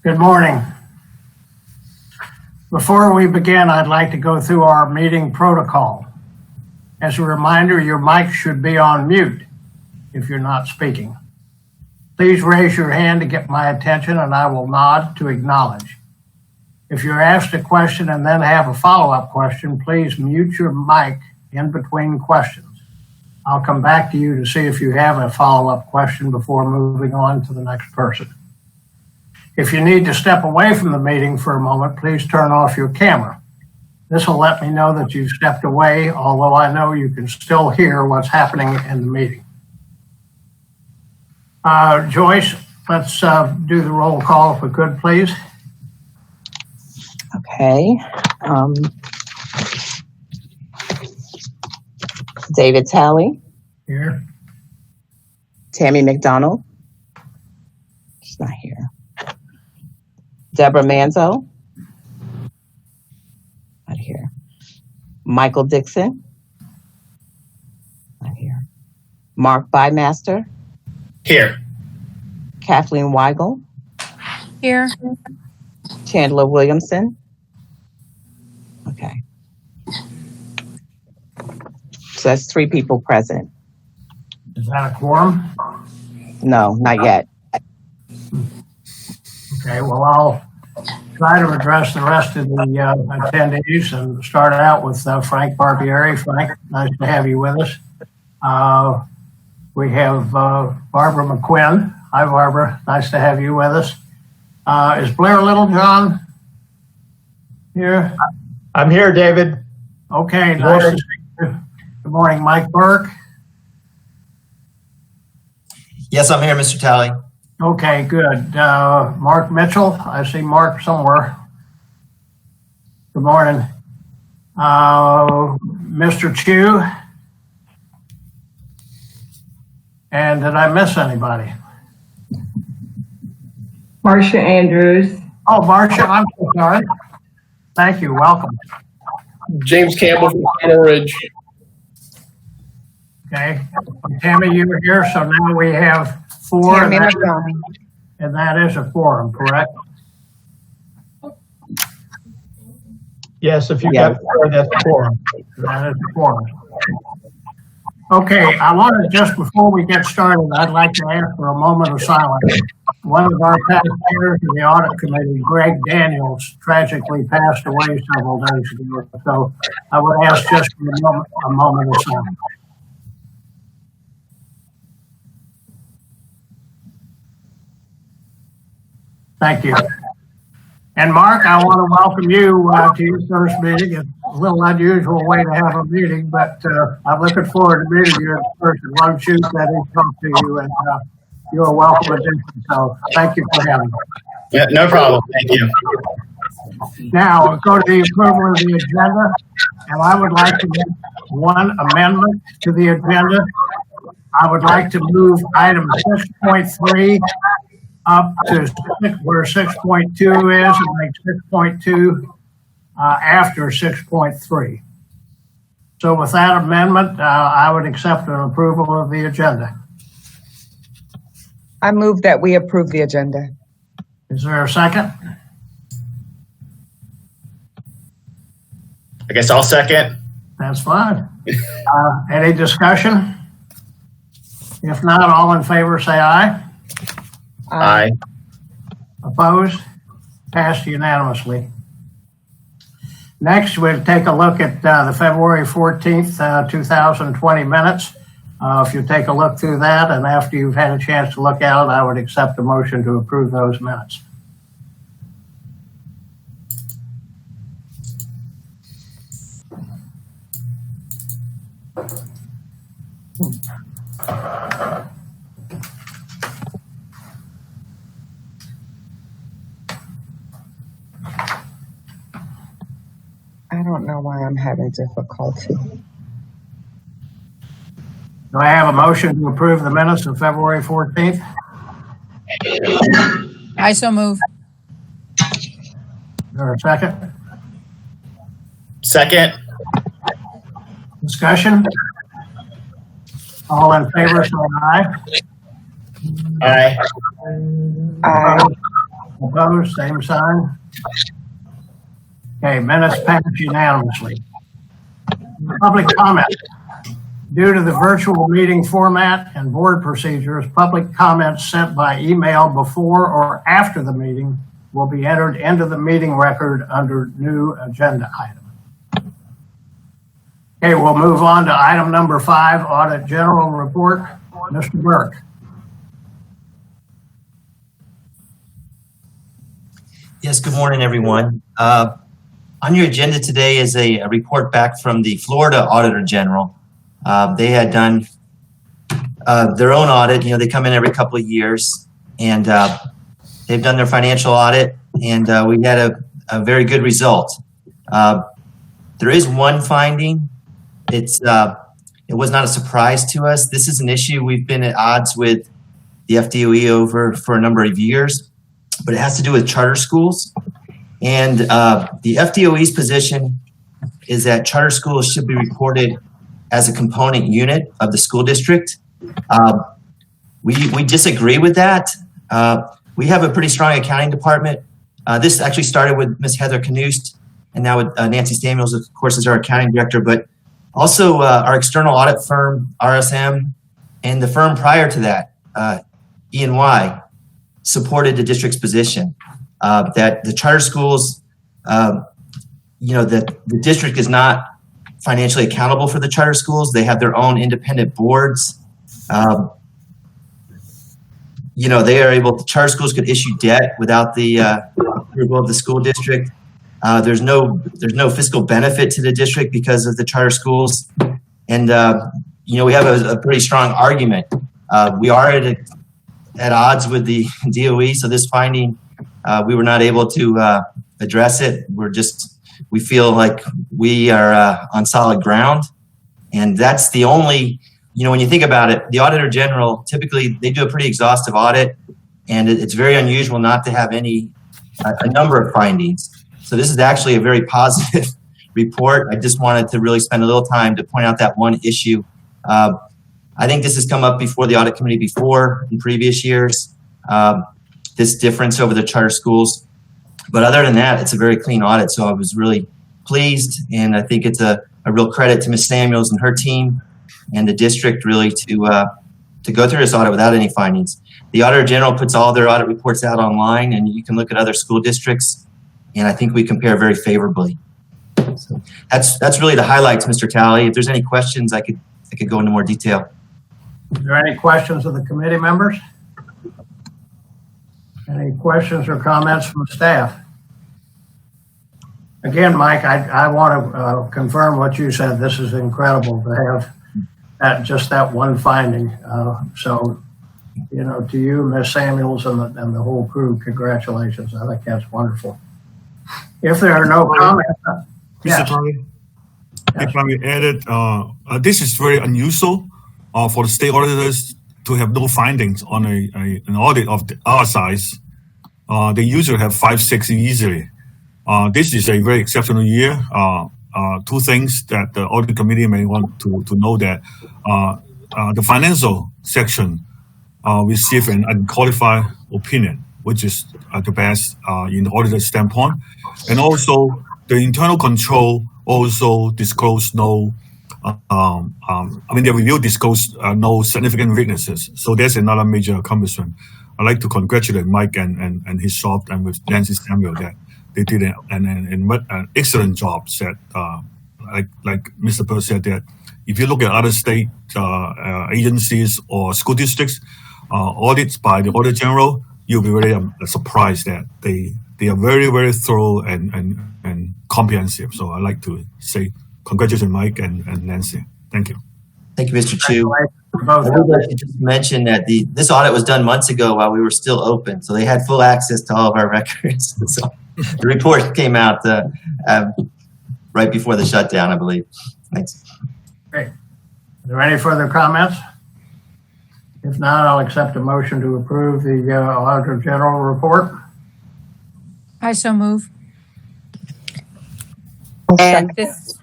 Good morning. Before we begin, I'd like to go through our meeting protocol. As a reminder, your mic should be on mute if you're not speaking. Please raise your hand to get my attention and I will nod to acknowledge. If you're asked a question and then have a follow-up question, please mute your mic in between questions. I'll come back to you to see if you have a follow-up question before moving on to the next person. If you need to step away from the meeting for a moment, please turn off your camera. This will let me know that you've stepped away, although I know you can still hear what's happening in the meeting. Joyce, let's do the roll call if we could, please. Okay. David Talley. Here. Tammy McDonald. She's not here. Deborah Manzo. Not here. Michael Dixon. Not here. Mark Bymaster. Here. Kathleen Weigel. Here. Chandler Williamson. Okay. So that's 3 people present. Is that a quorum? No, not yet. Okay, well, I'll try to address the rest of the attendees and start out with Frank Barbieri. Frank, nice to have you with us. We have Barbara McQuinn. Hi, Barbara. Nice to have you with us. Is Blair Littlejohn here? I'm here, David. Okay, nice to see you. Good morning, Mike Burke. Yes, I'm here, Mr. Talley. Okay, good. Mark Mitchell, I see Mark somewhere. Good morning. Mr. Chu. And did I miss anybody? Marcia Andrews. Oh, Marcia, I'm so sorry. Thank you, welcome. James Campbell from Tunnel Ridge. Okay, Tammy, you were here, so now we have 4, and that is a quorum, correct? Yes, if you got 4, that's 4. That is a quorum. Okay, I wanted just before we get started, I'd like to ask for a moment of silence. One of our past chairs of the audit committee, Greg Daniels, tragically passed away several days ago. So I would ask just for a moment of silence. Thank you. And Mark, I want to welcome you to your first meeting. It's a little unusual way to have a meeting, but I'm looking forward to meeting you in person. One shoot that he talked to you, and you're a welcome addition. So thank you for having me. Yeah, no problem. Thank you. Now we'll go to the approval of the agenda, and I would like to make one amendment to the agenda. I would like to move item 6.3 up to where 6.2 is and make 6.2 after 6.3. So with that amendment, I would accept an approval of the agenda. I move that we approve the agenda. Is there a second? I guess I'll second. That's fine. Any discussion? If not, all in favor say aye. Aye. Opposed? Passed unanimously. Next, we'll take a look at the February 14th, 2020 minutes. If you take a look through that, and after you've had a chance to look at it, I would accept a motion to approve those minutes. I don't know why I'm having difficulty. Do I have a motion to approve the minutes of February 14th? I so move. Is there a second? Second. Discussion? All in favor, say aye. Aye. Aye. Opposed, same sign. Okay, minutes passed unanimously. Public comment. Due to the virtual meeting format and board procedures, public comments sent by email before or after the meeting will be entered into the meeting record under new agenda item. Okay, we'll move on to item number 5, Audit General Report. Mr. Burke. Yes, good morning, everyone. On your agenda today is a report back from the Florida Auditor General. They had done their own audit. They come in every couple of years, and they've done their financial audit, and we had a very good result. There is one finding. It was not a surprise to us. This is an issue we've been at odds with the FDOE over for a number of years, but it has to do with charter schools. And the FDOE's position is that charter schools should be reported as a component unit of the school district. We disagree with that. We have a pretty strong accounting department. This actually started with Ms. Heather Knust, and now with Nancy Samuels, of course, is our accounting director, but also our external audit firm, RSM, and the firm prior to that, E&Y, supported the district's position that the charter schools, that the district is not financially accountable for the charter schools. They have their own independent boards. They are able. The charter schools could issue debt without the approval of the school district. There's no fiscal benefit to the district because of the charter schools, and we have a pretty strong argument. We are at odds with the DOE, so this finding we were not able to address it. We feel like we are on solid ground, and that's the only. When you think about it, the Auditor General, typically they do a pretty exhaustive audit, and it's very unusual not to have a number of findings. So this is actually a very positive report. I just wanted to really spend a little time to point out that one issue. I think this has come up before the audit committee before in previous years, this difference over the charter schools. But other than that, it's a very clean audit. So I was really pleased, and I think it's a real credit to Ms. Samuels and her team and the district really to go through this audit without any findings. The Auditor General puts all their audit reports out online, and you can look at other school districts, and I think we compare very favorably. So that's really the highlights, Mr. Talley. If there's any questions, I could go into more detail. Is there any questions of the committee members? Any questions or comments from staff? Again, Mike, I want to confirm what you said. This is incredible to have that one finding. So, to you, Ms. Samuels, and the whole crew, congratulations. I think that's wonderful. If there are no comments, Mr. Tony, if I may add it, this is very unusual for the state auditors to have no findings on an audit of our size. They usually have 5, 6 easily. This is a very exceptional year. Two things that the audit committee may want to know that the financial section received an unqualified opinion, which is the best in the auditor's standpoint. And also the internal control also disclosed the review disclosed no significant weaknesses. So that's another major accomplishment. I'd like to congratulate Mike and his shop and with Nancy Samuel that they did an excellent job. Like Mr. Burke said, that if you look at other state agencies or school districts, audits by the Auditor General, you'll be very surprised that they are very, very thorough and comprehensive. So I'd like to say congratulations, Mike and Nancy. Thank you. Thank you, Mr. Chu. I would like to just mention that this audit was done months ago while we were still open, so they had full access to all of our records. So the report came out right before the shutdown, I believe. Thanks. great. Are there any further comments? If not, I'll accept a motion to approve the Auditor General report. I so move. And Is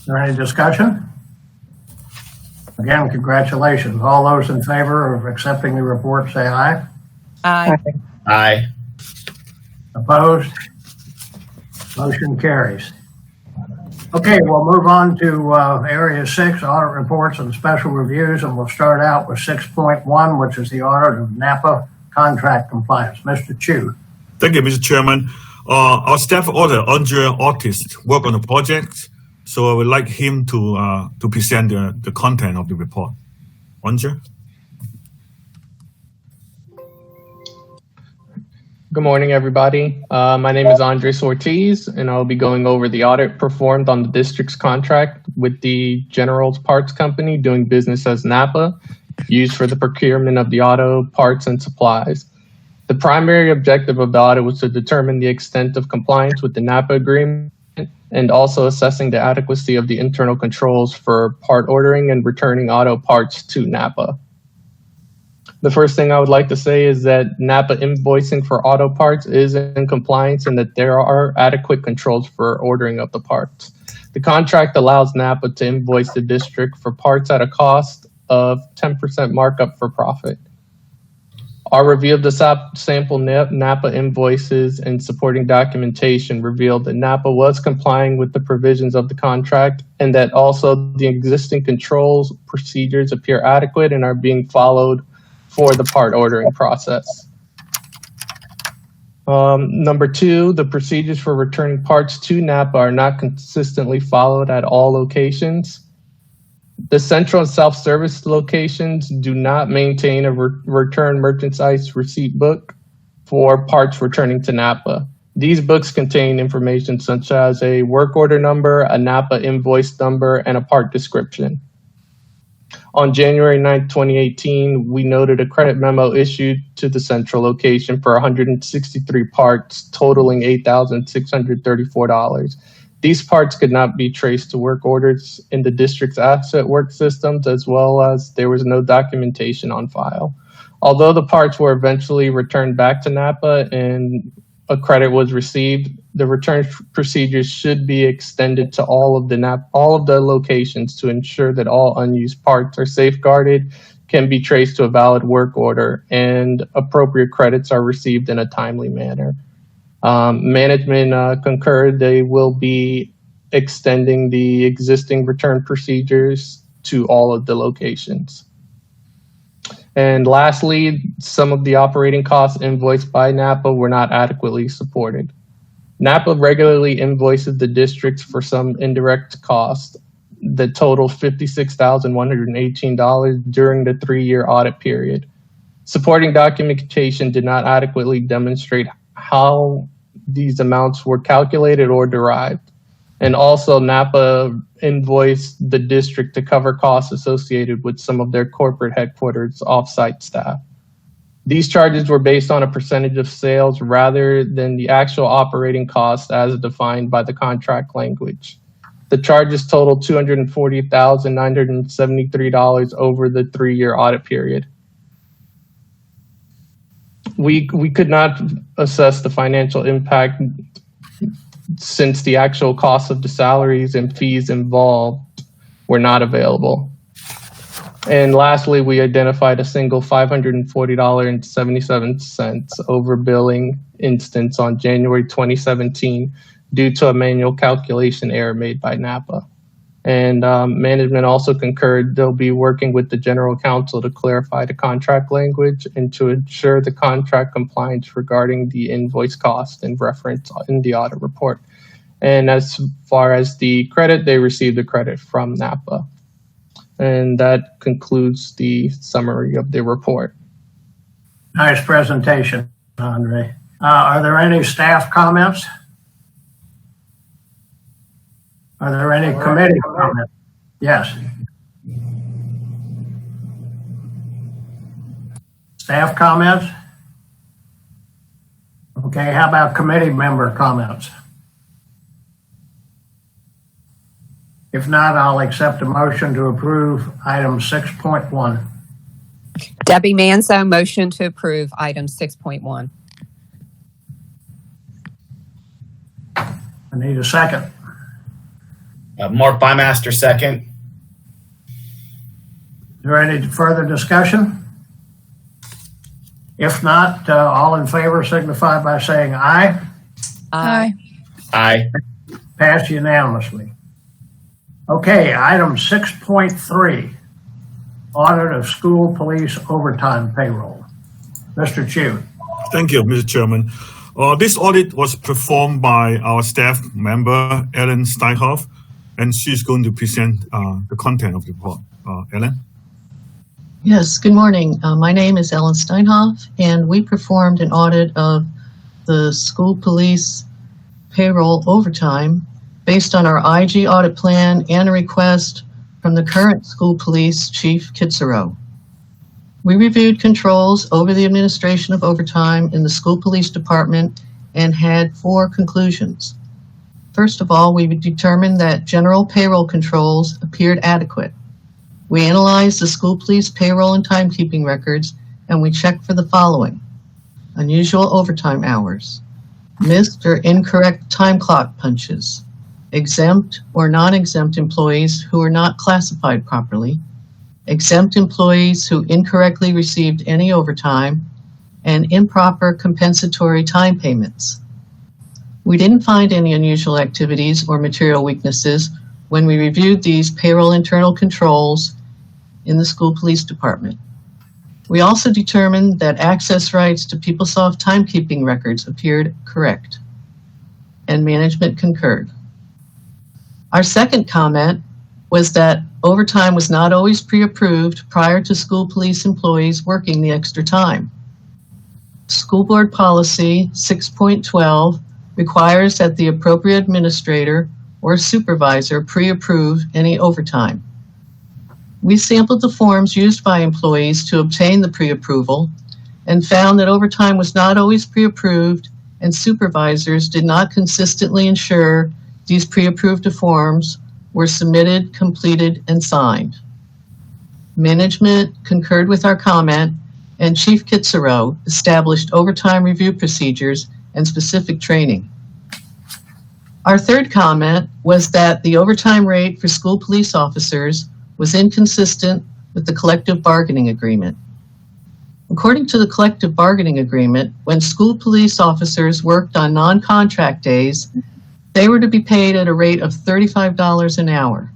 there any discussion? Again, congratulations. All those in favor of accepting the report, say aye. Aye. Aye. Opposed? Motion carries. Okay, we'll move on to Area 6, audit reports and special reviews, and we'll start out with 6.1, which is the audit of Napa contract compliance. Mr. Chu. Thank you, Mr. Chairman. Our staff auditor, Andre Autist, worked on the project, so I would like him to present the content of the report. Andre? Good morning, everybody. My name is Andres Ortiz, and I'll be going over the audit performed on the district's contract with the General Parts Company doing business as Napa, used for the procurement of the auto parts and supplies. The primary objective of the audit was to determine the extent of compliance with the Napa agreement and also assessing the adequacy of the internal controls for part ordering and returning auto parts to Napa. The first thing I would like to say is that Napa invoicing for auto parts is in compliance and that there are adequate controls for ordering of the parts. The contract allows Napa to invoice the district for parts at a cost of 10% markup for profit. Our review of the sample Napa invoices and supporting documentation revealed that Napa was complying with the provisions of the contract and that also the existing controls procedures appear adequate and are being followed for the part ordering process. Number two, the procedures for returning parts to Napa are not consistently followed at all locations. The central and self-service locations do not maintain a return merchandise receipt book for parts returning to Napa. These books contain information such as a work order number, a Napa invoice number, and a part description. On January 9, 2018, we noted a credit memo issued to the central location for 163 parts, totaling $8,634. These parts could not be traced to work orders in the district's asset work systems, as well as there was no documentation on file. Although the parts were eventually returned back to Napa and a credit was received, the return procedures should be extended to all of the locations to ensure that all unused parts are safeguarded, can be traced to a valid work order, and appropriate credits are received in a timely manner. Management concurred they will be extending the existing return procedures to all of the locations. And lastly, some of the operating costs invoiced by Napa were not adequately supported. Napa regularly invoices the districts for some indirect costs that total $56,118 during the 3-year audit period. Supporting documentation did not adequately demonstrate how these amounts were calculated or derived. And also Napa invoiced the district to cover costs associated with some of their corporate headquarters offsite staff. These charges were based on a percentage of sales rather than the actual operating cost as defined by the contract language. The charges totaled $240,973 over the 3-year audit period. We could not assess the financial impact since the actual cost of the salaries and fees involved were not available. And lastly, we identified a single $540.77 overbilling instance on January 2017 due to a manual calculation error made by Napa. And management also concurred they'll be working with the general counsel to clarify the contract language and to ensure the contract compliance regarding the invoice cost and reference in the audit report. And as far as the credit, they received the credit from Napa. And that concludes the summary of the report. Nice presentation, Andre. Are there any staff comments? Are there any committee comments? Yes. Staff comments? Okay, how about committee member comments? If not, I'll accept a motion to approve item 6.1. Debbie Manzo, motion to approve item 6.1. I need a second. Mark Bymaster, second. Is there any further discussion? If not, all in favor signify by saying aye. Aye. Aye. Passed unanimously. Okay, item 6.3, audit of school police overtime payroll. Mr. Chu. Thank you, Mr. Chairman. This audit was performed by our staff member, Ellen Steinhoff, and she's going to present the content of the report. Ellen? Yes, good morning. My name is Ellen Steinhoff, and we performed an audit of the school police payroll overtime based on our IG audit plan and a request from the current school police chief, Kitsero. We reviewed controls over the administration of overtime in the school police department and had 4 conclusions. First of all, we determined that general payroll controls appeared adequate. We analyzed the school police payroll and timekeeping records, and we checked for the following: unusual overtime hours, missed or incorrect time clock punches, exempt or non-exempt employees who are not classified properly, exempt employees who incorrectly received any overtime, and improper compensatory time payments. We didn't find any unusual activities or material weaknesses when we reviewed these payroll internal controls in the school police department. We also determined that access rights to PeopleSoft timekeeping records appeared correct, and management concurred. Our second comment was that overtime was not always pre-approved prior to school police employees working the extra time. School Board Policy 6.12 requires that the appropriate administrator or supervisor pre-approve any overtime. We sampled the forms used by employees to obtain the pre-approval and found that overtime was not always pre-approved, and supervisors did not consistently ensure these pre-approved forms were submitted, completed, and signed. Management concurred with our comment, and Chief Kitsero established overtime review procedures and specific training. Our third comment was that the overtime rate for school police officers was inconsistent with the collective bargaining agreement. According to the collective bargaining agreement, when school police officers worked on non-contract days, they were to be paid at a rate of $35 an hour.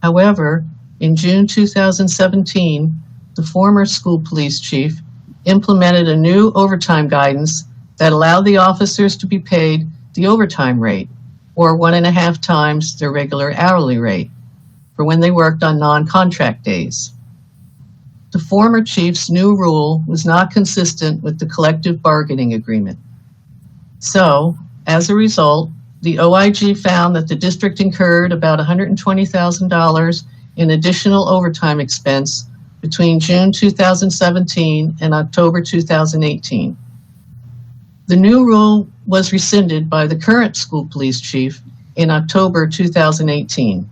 However, in June 2017, the former school police chief implemented a new overtime guidance that allowed the officers to be paid the overtime rate, or 1.5 times their regular hourly rate, for when they worked on non-contract days. The former chief's new rule was not consistent with the collective bargaining agreement. So, as a result, the OIG found that the district incurred about $120,000 in additional overtime expense between June 2017 and October 2018. The new rule was rescinded by the current school police chief in October 2018.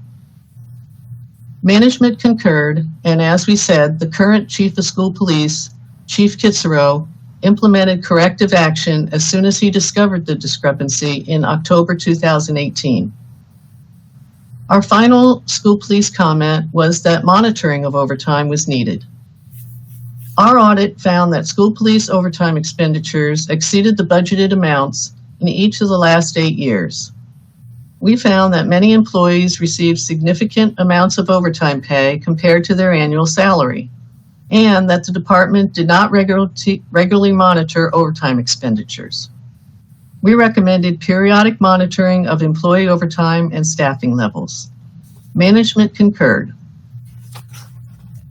Management concurred, and as we said, the current chief of school police, Chief Kitsero, implemented corrective action as soon as he discovered the discrepancy in October 2018. Our final school police comment was that monitoring of overtime was needed. Our audit found that school police overtime expenditures exceeded the budgeted amounts in each of the last 8 years. We found that many employees received significant amounts of overtime pay compared to their annual salary, and that the department did not regularly monitor overtime expenditures. We recommended periodic monitoring of employee overtime and staffing levels. Management concurred.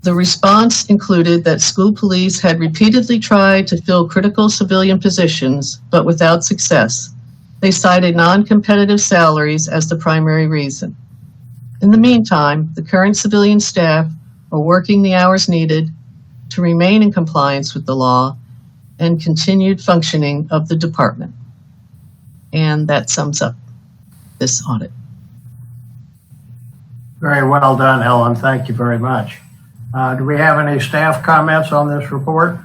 The response included that school police had repeatedly tried to fill critical civilian positions, but without success. They cited non-competitive salaries as the primary reason. In the meantime, the current civilian staff are working the hours needed to remain in compliance with the law and continued functioning of the department. And that sums up this audit. Very well done, Helen. Thank you very much. Do we have any staff comments on this report?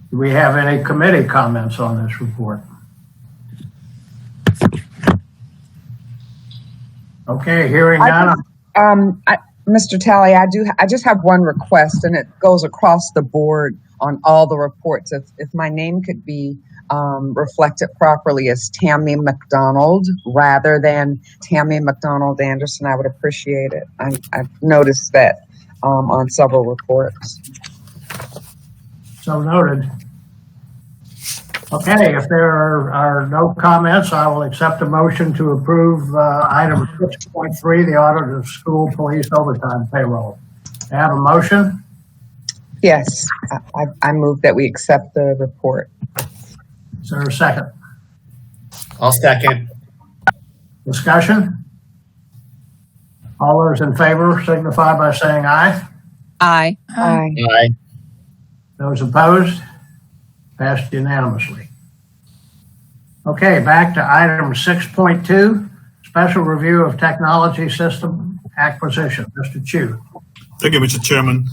Do we have any committee comments on this report? Okay, hearing none. Mr. Talley, I just have one request, and it goes across the board on all the reports. If my name could be reflected properly as Tammy McDonald rather than Tammy McDonald Anderson, I would appreciate it. I've noticed that on several reports. So noted. Okay, if there are no comments, I will accept a motion to approve item 6.3, the audit of school police overtime payroll. I have a motion. Yes, I move that we accept the report. Is there a second? I'll second. Discussion? All those in favor signify by saying aye. Aye. Aye. Aye. Those opposed? Passed unanimously. Okay, back to item 6.2, special review of technology system acquisition. Mr. Chu. Thank you, Mr. Chairman.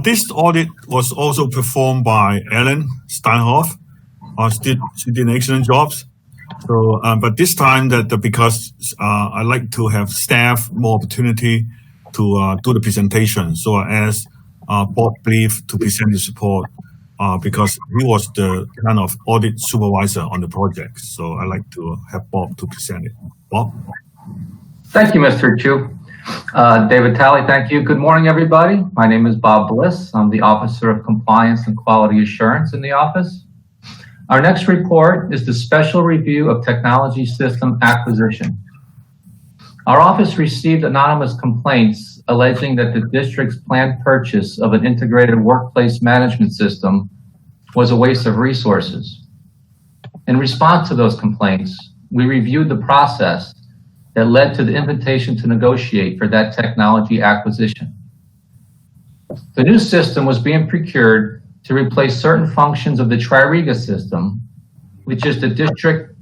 This audit was also performed by Ellen Steinhoff. She did an excellent job. So, but this time because I like to have staff more opportunity to do the presentation. So I asked Bob Belief to present the report because he was the kind of audit supervisor on the project. So I like to have Bob to present it. Bob? Thank you, Mr. Chu. David Talley, thank you. Good morning, everybody. My name is Bob Bliss. I'm the Officer of Compliance and Quality Assurance in the office. Our next report is the Special Review of Technology System Acquisition. Our office received anonymous complaints alleging that the district's planned purchase of an integrated workplace management system was a waste of resources. In response to those complaints, we reviewed the process that led to the invitation to negotiate for that technology acquisition. The new system was being procured to replace certain functions of the Tririga system, which is the district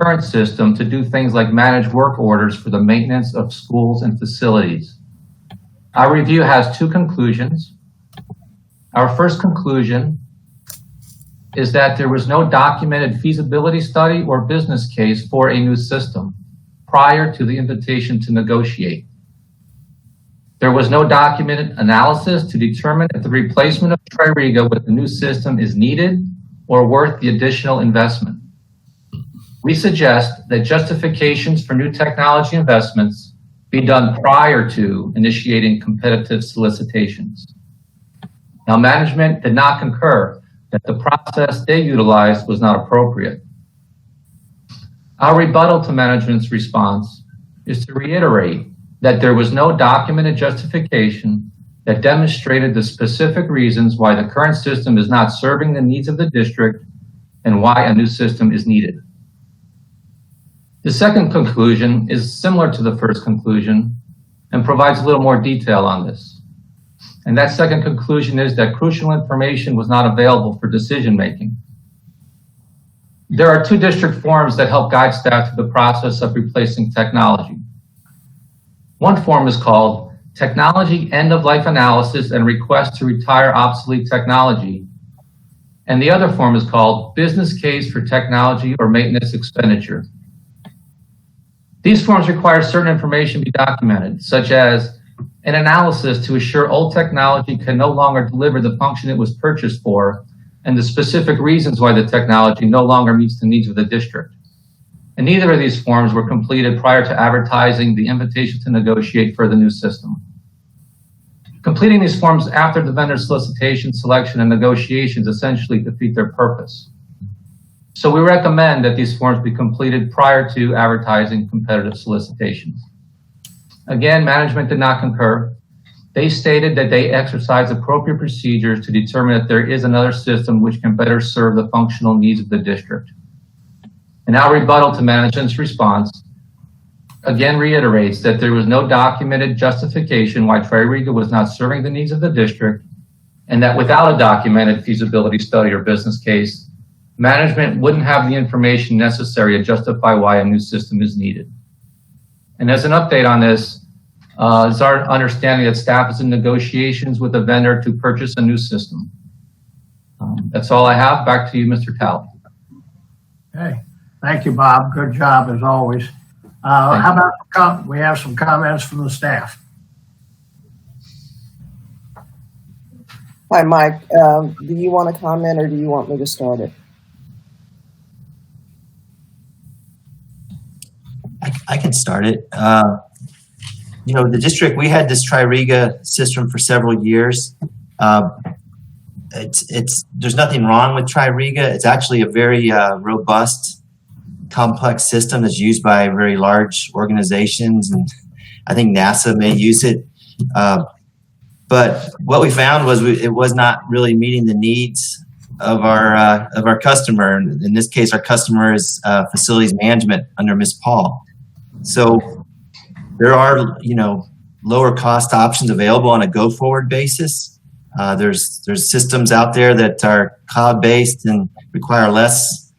current system to do things like manage work orders for the maintenance of schools and facilities. Our review has two conclusions. Our first conclusion is that there was no documented feasibility study or business case for a new system prior to the invitation to negotiate. There was no documented analysis to determine if the replacement of Tririga with the new system is needed or worth the additional investment. We suggest that justifications for new technology investments be done prior to initiating competitive solicitations. Now, management did not concur that the process they utilized was not appropriate. Our rebuttal to management's response is to reiterate that there was no documented justification that demonstrated the specific reasons why the current system is not serving the needs of the district and why a new system is needed. The second conclusion is similar to the first conclusion and provides a little more detail on this. And that second conclusion is that crucial information was not available for decision making. There are two district forms that help guide staff through the process of replacing technology. One form is called Technology End-of-Life Analysis and Request to Retire Obsolete Technology. And the other form is called Business Case for Technology or Maintenance Expenditure. These forms require certain information be documented, such as an analysis to assure old technology can no longer deliver the function it was purchased for, and the specific reasons why the technology no longer meets the needs of the district. And neither of these forms were completed prior to advertising the invitation to negotiate for the new system. Completing these forms after the vendor solicitation, selection, and negotiations essentially defeat their purpose. So we recommend that these forms be completed prior to advertising competitive solicitations. Again, management did not concur. They stated that they exercise appropriate procedures to determine if there is another system which can better serve the functional needs of the district. And our rebuttal to management's response again reiterates that there was no documented justification why Tririga was not serving the needs of the district, and that without a documented feasibility study or business case, management wouldn't have the information necessary to justify why a new system is needed. And as an update on this, it's our understanding that staff is in negotiations with the vendor to purchase a new system. That's all I have. Back to you, Mr. Talley. Okay. Thank you, Bob. Good job as always. How about we have some comments from the staff? Hi, Mike. Do you want to comment or do you want me to start it? I can start it. The district, we had this Tririga system for several years. There's nothing wrong with Tririga. It's actually a very robust, complex system that's used by very large organizations, and I think NASA may use it. But what we found was it was not really meeting the needs of our customer. In this case, our customer is facilities management under Ms. Paul. So there are, lower cost options available on a go forward basis. There's systems out there that are cloud based and require less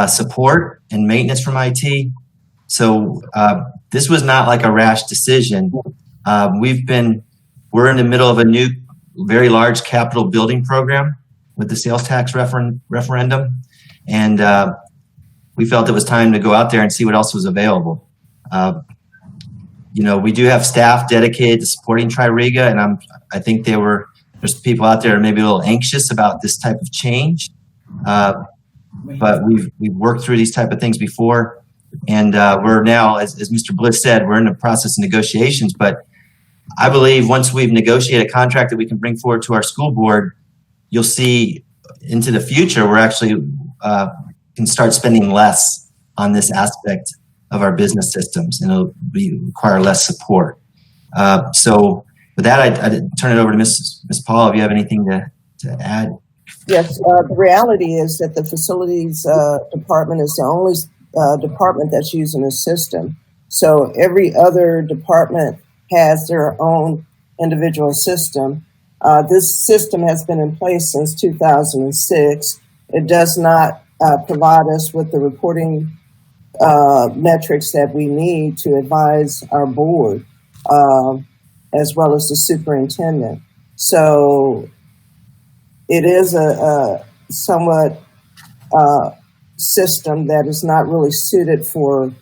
support and maintenance from IT. So this was not like a rash decision. We're in the middle of a new, very large capital building program with the sales tax referendum, and we felt it was time to go out there and see what else was available. We do have staff dedicated to supporting Tririga, and I think there's people out there maybe a little anxious about this type of change, but we've worked through these type of things before, and we're now, as Mr. Bliss said, we're in the process of negotiations. But I believe once we've negotiated a contract that we can bring forward to our school board, you'll see into the future we're actually can start spending less on this aspect of our business systems, and it'll require less support. So with that, I turn it over to Ms. Paul. If you have anything to add. Yes, the reality is that the facilities department is the only department that's using a system. So every other department has their own individual system. This system has been in place since 2006. It does not provide us with the reporting metrics that we need to advise our board, as well as the superintendent. So it is a somewhat system that is not really suited for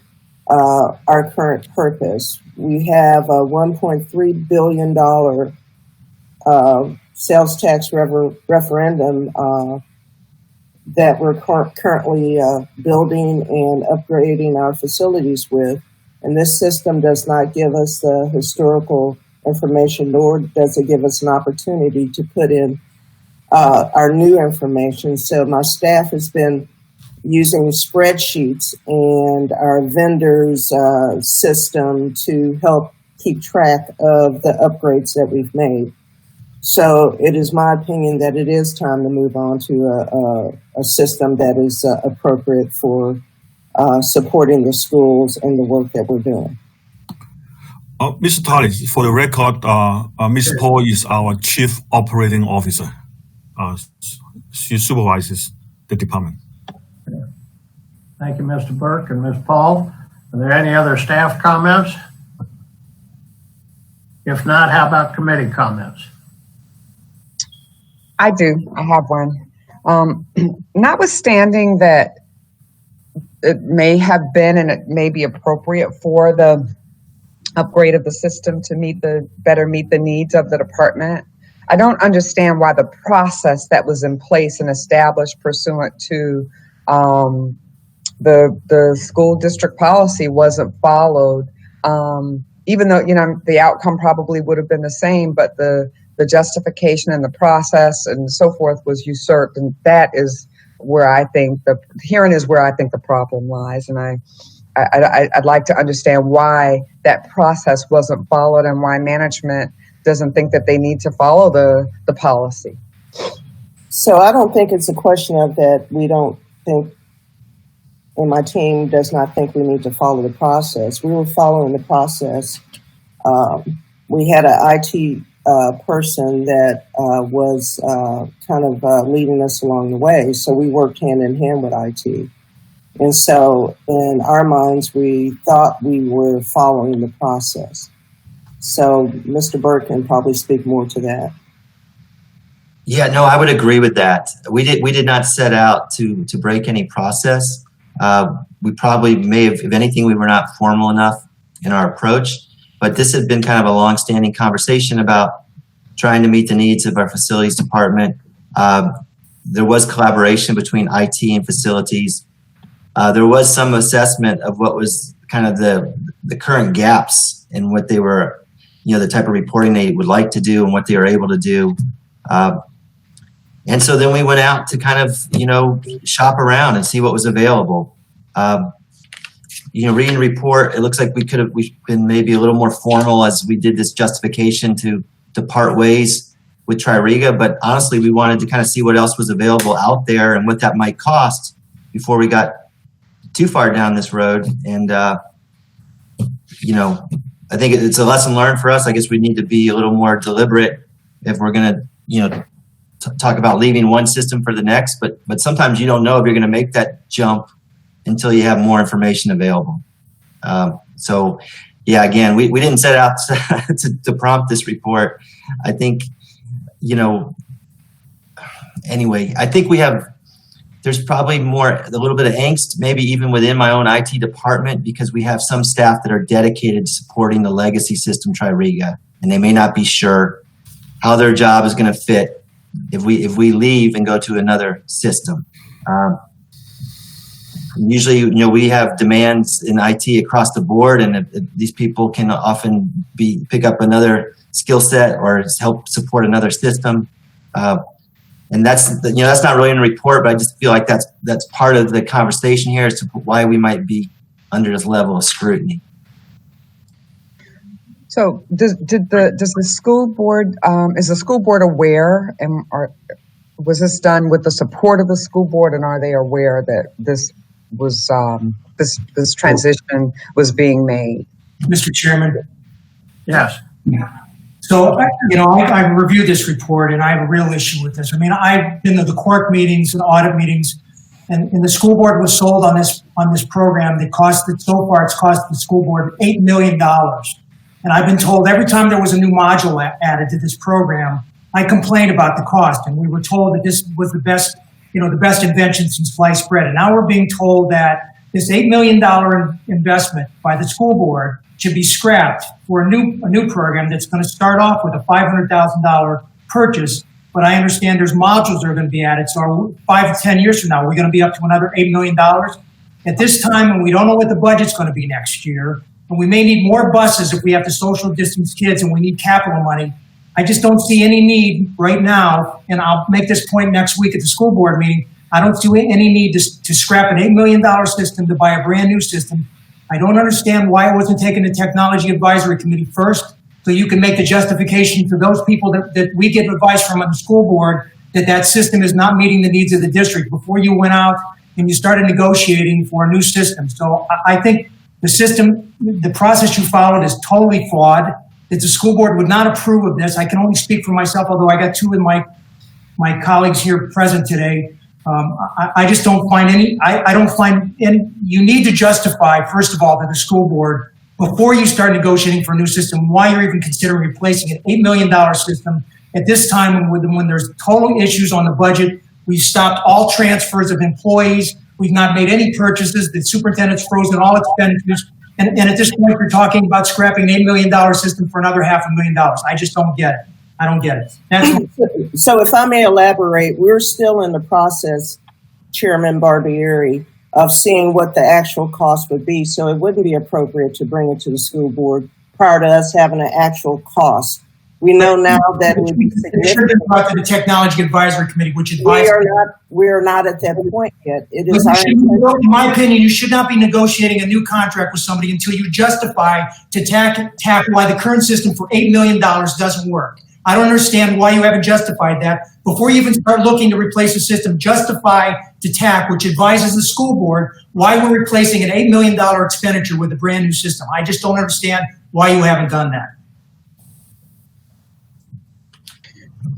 our current purpose. We have a $1.3 billion sales tax referendum that we're currently building and upgrading our facilities with. And this system does not give us the historical information, nor does it give us an opportunity to put in our new information. So my staff has been using spreadsheets and our vendors system to help keep track of the upgrades that we've made. So it is my opinion that it is time to move on to a system that is appropriate for supporting the schools and the work that we're doing. Mr. Tully, for the record, Ms. Paul is our Chief Operating Officer. She supervises the department. Thank you, Mr. Burke and Ms. Paul. Are there any other staff comments? If not, how about committee comments? I do. I have one. Notwithstanding that it may have been and it may be appropriate for the upgrade of the system to better meet the needs of the department, I don't understand why the process that was in place and established pursuant to the school district policy wasn't followed. Even though, the outcome probably would have been the same, but the justification and the process and so forth was usurped. And that is where I think the problem lies. And I'd like to understand why that process wasn't followed and why management doesn't think that they need to follow the policy. So I don't think it's a question of that we don't think, and my team does not think we need to follow the process. We were following the process. We had an IT person that was kind of leading us along the way. So we worked hand in hand with IT. And so in our minds, we thought we were following the process. So Mr. Burke can probably speak more to that. Yeah, no, I would agree with that. We did not set out to break any process. We probably may have, if anything, we were not formal enough in our approach. But this had been kind of a long-standing conversation about trying to meet the needs of our facilities department. There was collaboration between IT and facilities. There was some assessment of what was kind of the current gaps in what they were, the type of reporting they would like to do and what they were able to do. And so then we went out to kind of, shop around and see what was available. Reading the report, it looks like we've been maybe a little more formal as we did this justification to part ways with Tririga, but honestly, we wanted to kind of see what else was available out there and what that might cost before we got too far down this road. And, I think it's a lesson learned for us. I guess we need to be a little more deliberate if we're going to, talk about leaving one system for the next, but sometimes you don't know if you're going to make that jump until you have more information available. So yeah, again, we didn't set out to prompt this report. I think, anyway, I think there's probably a little bit of angst, maybe even within my own IT department, because we have some staff that are dedicated to supporting the legacy system Tririga, and they may not be sure how their job is going to fit if we leave and go to another system. Usually, we have demands in IT across the board, and these people can often pick up another skill set or help support another system. And that's not really in the report, but I just feel like that's part of the conversation here as to why we might be under this level of scrutiny. So does the school board, is the school board aware, and was this done with the support of the school board, and are they aware that this was this transition was being made? Mr. Chairman? Yes. So, I've reviewed this report and I have a real issue with this. I mean, I've been to the court meetings and audit meetings, and the school board was sold on this program that so far it's cost the school board $8 million. And I've been told every time there was a new module added to this program, I complained about the cost, and we were told that this was the best invention since sliced bread. And now we're being told that this $8 million investment by the school board should be scrapped for a new program that's going to start off with a $500,000 purchase. But I understand there's modules that are going to be added. So 5 to 10 years from now, we're going to be up to another $8 million. At this time, and we don't know what the budget's going to be next year, and we may need more buses if we have to social distance kids and we need capital money. I just don't see any need right now, and I'll make this point next week at the school board meeting. I don't see any need to scrap an $8 million system to buy a brand new system. I don't understand why it wasn't taken to Technology Advisory Committee first, so you can make the justification for those people that we get advice from on the school board that system is not meeting the needs of the district before you went out and you started negotiating for a new system. So I think the process you followed is totally flawed, that the school board would not approve of this. I can only speak for myself, although I got two of my colleagues here present today. I just don't find you need to justify, first of all, to the school board before you start negotiating for a new system, why you're even considering replacing an $8 million system at this time when there's total issues on the budget. We've stopped all transfers of employees. We've not made any purchases. The superintendent's frozen all expenditures. And at this point, we're talking about scrapping an $8 million system for another $500,000. I just don't get it. I don't get it. So if I may elaborate, we're still in the process, Chairman Barbieri, of seeing what the actual cost would be. So it wouldn't be appropriate to bring it to the school board prior to us having an actual cost. We know now that it would be significant. It should have been brought to the Technology Advisory Committee, which advised. We are not at that point yet. It is in my opinion, you should not be negotiating a new contract with somebody until you justify to tackle why the current system for $8 million doesn't work. I don't understand why you haven't justified that. Before you even start looking to replace a system, justify to TAC, which advises the school board, why we're replacing an $8 million expenditure with a brand new system. I just don't understand why you haven't done that.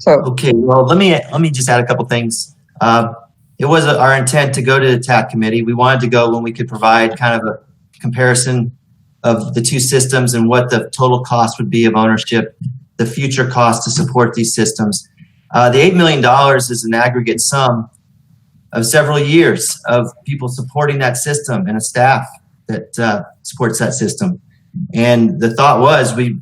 Okay, well, let me just add a couple things. It was our intent to go to the TAC committee. We wanted to go when we could provide kind of a comparison of the two systems and what the total cost would be of ownership, the future cost to support these systems. The $8 million is an aggregate sum of several years of people supporting that system and a staff that supports that system. And the thought was we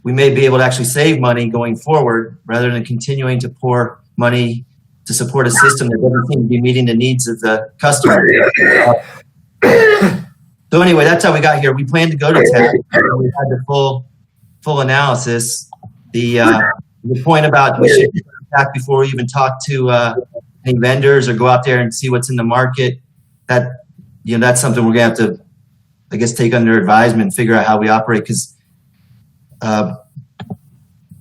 we may be able to actually save money going forward rather than continuing to pour money to support a system that doesn't seem to be meeting the needs of the customer. So anyway, that's how we got here. We planned to go to TAC. We had the full analysis. The point about we should go to TAC before we even talk to any vendors or go out there and see what's in the market. That's something we're gonna have to, I guess, take under advisement and figure out how we operate, because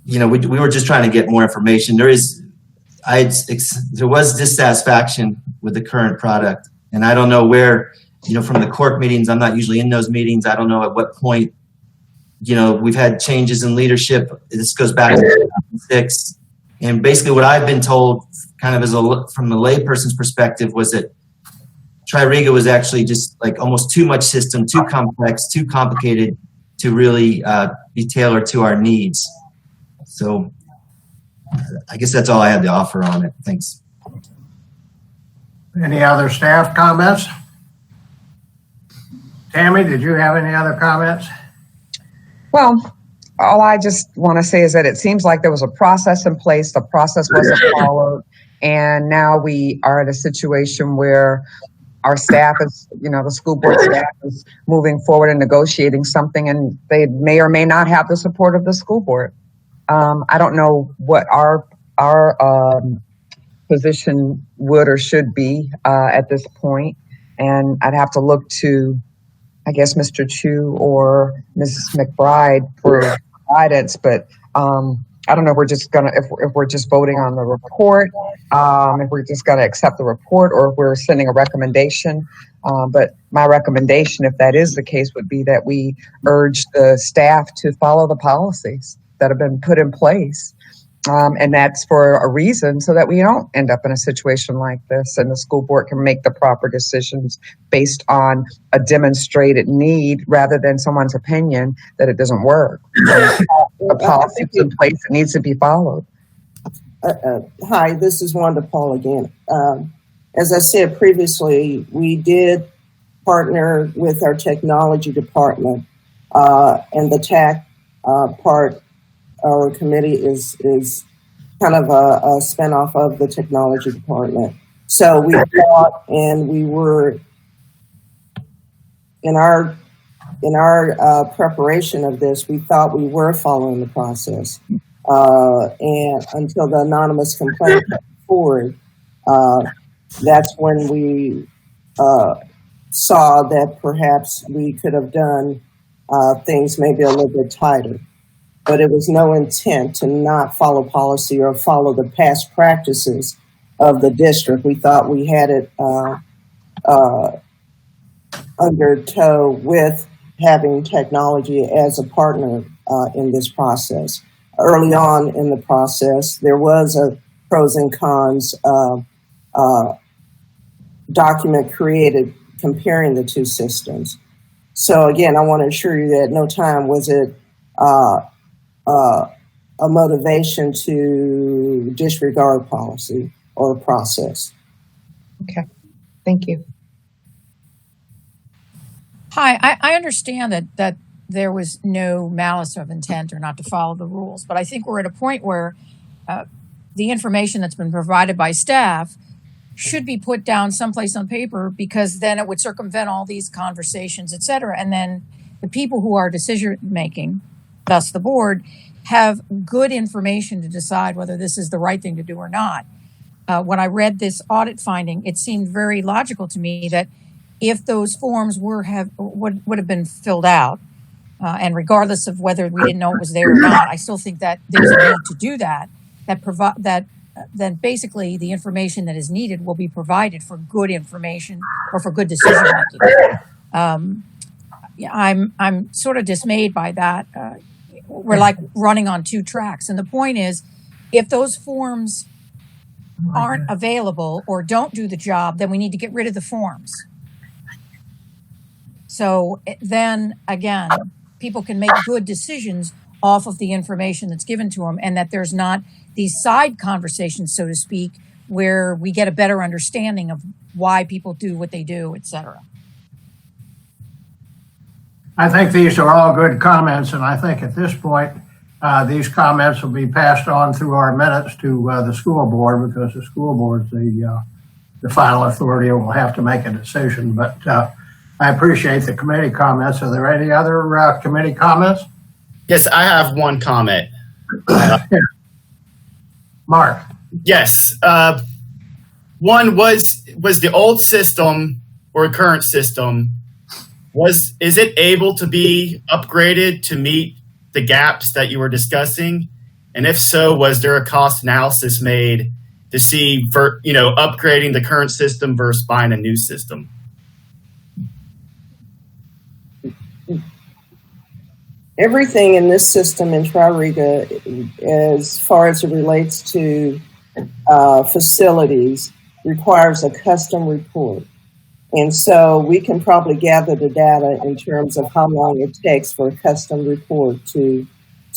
we were just trying to get more information. There was dissatisfaction with the current product, and I don't know where, from the court meetings, I'm not usually in those meetings. I don't know at what point, we've had changes in leadership. This goes back to 2006. And basically what I've been told, kind of from the layperson's perspective, was that Tririga was actually just like almost too much system, too complex, too complicated to really be tailored to our needs. So I guess that's all I had to offer on it. Thanks. Any other staff comments? Tammy, did you have any other comments? Well, all I just want to say is that it seems like there was a process in place, the process wasn't followed, and now we are in a situation where our staff is, the school board staff is moving forward and negotiating something, and they may or may not have the support of the school board. I don't know what our position would or should be at this point, and I'd have to look to, I guess, Mr. Chu or Mrs. McBride for guidance, but I don't know if we're just gonna, if we're just voting on the report, if we're just gonna accept the report, or if we're sending a recommendation. But my recommendation, if that is the case, would be that we urge the staff to follow the policies that have been put in place. And that's for a reason, so that we don't end up in a situation like this, and the school board can make the proper decisions based on a demonstrated need rather than someone's opinion that it doesn't work. The policy is in place, it needs to be followed. Hi, this is Wanda Paul again. As I said previously, we did partner with our technology department, and the TAC part. Our committee is kind of a spinoff of the technology department. So we thought, and we were in our preparation of this, we thought we were following the process. And until the anonymous complaint came forward, that's when we saw that perhaps we could have done things maybe a little bit tighter. But it was no intent to not follow policy or follow the past practices of the district. We thought we had it under tow with having technology as a partner in this process. Early on in the process, there was a pros and cons document created comparing the two systems. So again, I want to assure you that at no time was it a motivation to disregard policy or process. Okay, thank you. Hi, I understand that there was no malice of intent or not to follow the rules, but I think we're at a point where the information that's been provided by staff should be put down someplace on paper, because then it would circumvent all these conversations, et cetera. And then the people who are decision making, thus the board, have good information to decide whether this is the right thing to do or not. When I read this audit finding, it seemed very logical to me that if those forms would have been filled out, and regardless of whether we didn't know it was there or not, I still think that there's a need to do that. Then basically the information that is needed will be provided for good information or for good decision making. I'm sort of dismayed by that. We're like running on two tracks. And the point is, if those forms aren't available or don't do the job, then we need to get rid of the forms. So then again, people can make good decisions off of the information that's given to them, and that there's not these side conversations, so to speak, where we get a better understanding of why people do what they do, et cetera. I think these are all good comments, and I think at this point, These comments will be passed on through our minutes to the school board, because the school board's the final authority and will have to make a decision. But I appreciate the committee comments. Are there any other committee comments? Yes, I have one comment. Mark. Yes. One was the old system or current system, is it able to be upgraded to meet the gaps that you were discussing? And if so, was there a cost analysis made to see, upgrading the current system versus buying a new system? Everything in this system in Tri-Riga, as far as it relates to facilities, requires a custom report. And so we can probably gather the data in terms of how long it takes for a custom report to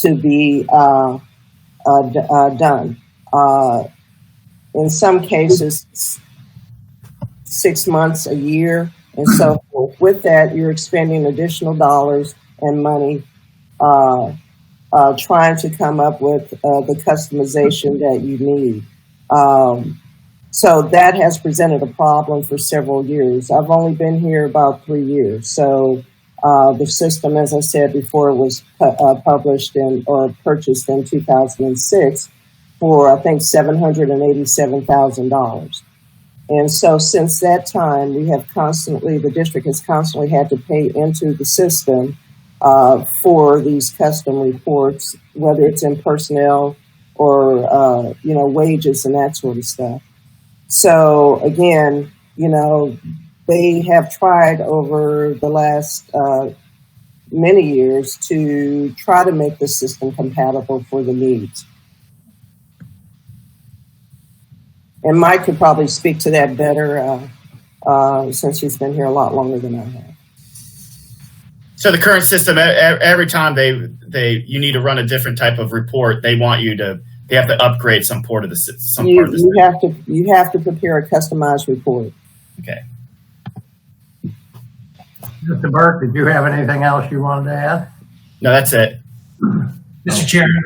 be done. In some cases, 6 months, a year, and so forth. With that, you're expending additional dollars and money trying to come up with the customization that you need. So that has presented a problem for several years. I've only been here about 3 years. So the system, as I said before, was published or purchased in 2006 for, I think, $787,000. And so since that time, the district has constantly had to pay into the system for these custom reports, whether it's in personnel or, wages and that sort of stuff. So again, they have tried over the last many years to try to make the system compatible for the needs. And Mike could probably speak to that better since he's been here a lot longer than I have. So the current system, every time you need to run a different type of report, they have to upgrade some part of the system. You have to prepare a customized report. Okay. Mr. Burke, did you have anything else you wanted to add? No, that's it. Mr. Chairman.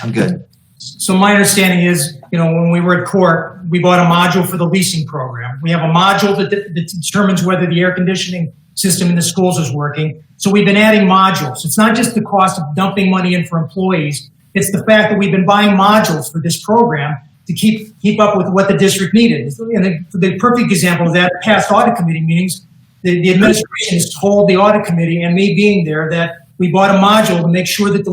I'm good. So my understanding is, when we were at court, we bought a module for the leasing program. We have a module that determines whether the air conditioning system in the schools is working. So we've been adding modules. It's not just the cost of dumping money in for employees. It's the fact that we've been buying modules for this program to keep up with what the district needed. And the perfect example of that, past audit committee meetings, the administration has told the audit committee, and me being there, that we bought a module to make sure that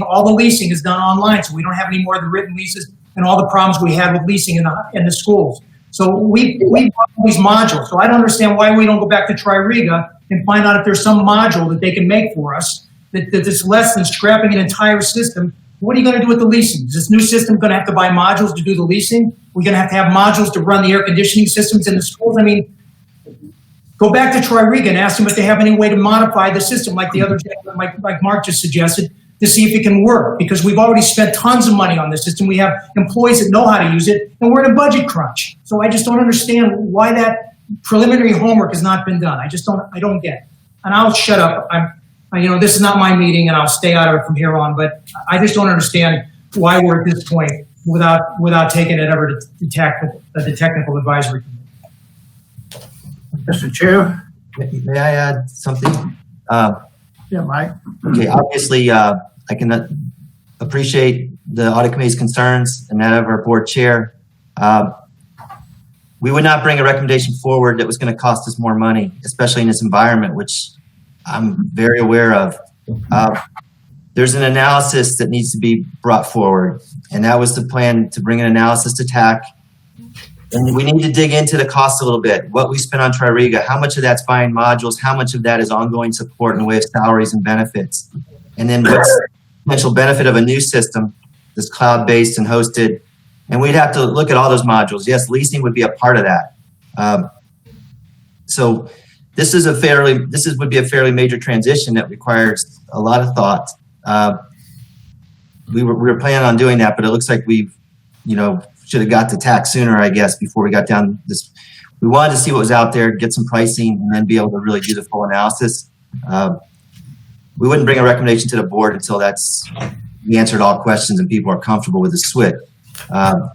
all the leasing is done online, so we don't have any more of the written leases and all the problems we had with leasing in the schools. So we bought these modules. So I don't understand why we don't go back to Tri-Riga and find out if there's some module that they can make for us that's less than scrapping an entire system. What are you going to do with the leasing? Is this new system going to have to buy modules to do the leasing? We're going to have modules to run the air conditioning systems in the schools? I mean, go back to Tri-Riga and ask them if they have any way to modify the system like the other gentleman, like Mark just suggested, to see if it can work, because we've already spent tons of money on this system. We have employees that know how to use it, and we're in a budget crunch. So I just don't understand why that preliminary homework has not been done. I don't get it. And I'll shut up. This is not my meeting, and I'll stay out of it from here on, but I just don't understand why we're at this point without taking it ever to the technical advisory committee. Mr. Chu? May I add something? Yeah, Mike. Okay, obviously, I can appreciate the audit committee's concerns and that of our board chair. We would not bring a recommendation forward that was going to cost us more money, especially in this environment, which I'm very aware of. There's an analysis that needs to be brought forward, and that was the plan, to bring an analysis to TAC. And we need to dig into the cost a little bit. What we spend on Tri-Riga, how much of that's buying modules, how much of that is ongoing support in the way of salaries and benefits, and then what's the potential benefit of a new system that's cloud-based and hosted. And we'd have to look at all those modules. Yes, leasing would be a part of that. So this would be a fairly major transition that requires a lot of thought. We were planning on doing that, but it looks like we've, should have got to TAC sooner, I guess, before we got down this. We wanted to see what was out there, get some pricing, and then be able to really do the full analysis. we wouldn't bring a recommendation to the board until we answered all questions and people are comfortable with the SWIT.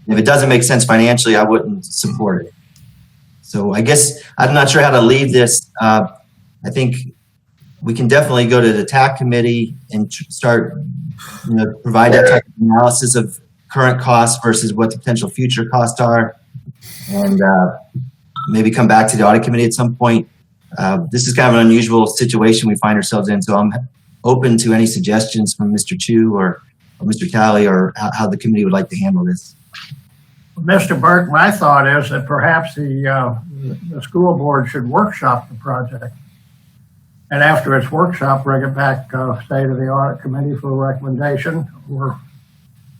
If it doesn't make sense financially, I wouldn't support it. So I guess I'm not sure how to leave this. I think we can definitely go to the TAC committee and start, provide that type of analysis of current costs versus what the potential future costs are, and maybe come back to the audit committee at some point. This is kind of an unusual situation we find ourselves in, so I'm open to any suggestions from Mr. Chu or Mr. Talley, or how the committee would like to handle this. Mr. Burke, my thought is that perhaps the school board should workshop the project. And after its workshop, bring it back, say, to the audit committee for a recommendation or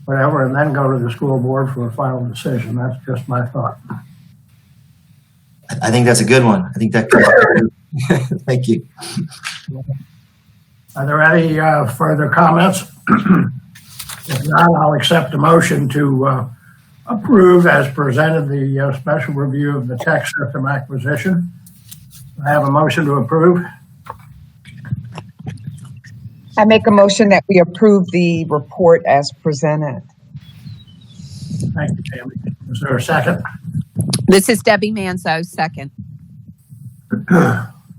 whatever, and then go to the school board for a final decision. That's just my thought. I think that's a good one. I think that could. Thank you. Are there any further comments? If not, I'll accept a motion to approve as presented the special review of the tech system acquisition. I have a motion to approve. I make a motion that we approve the report as presented. Thank you, Tammy. Is there a second? This is Debbie Manzo, second.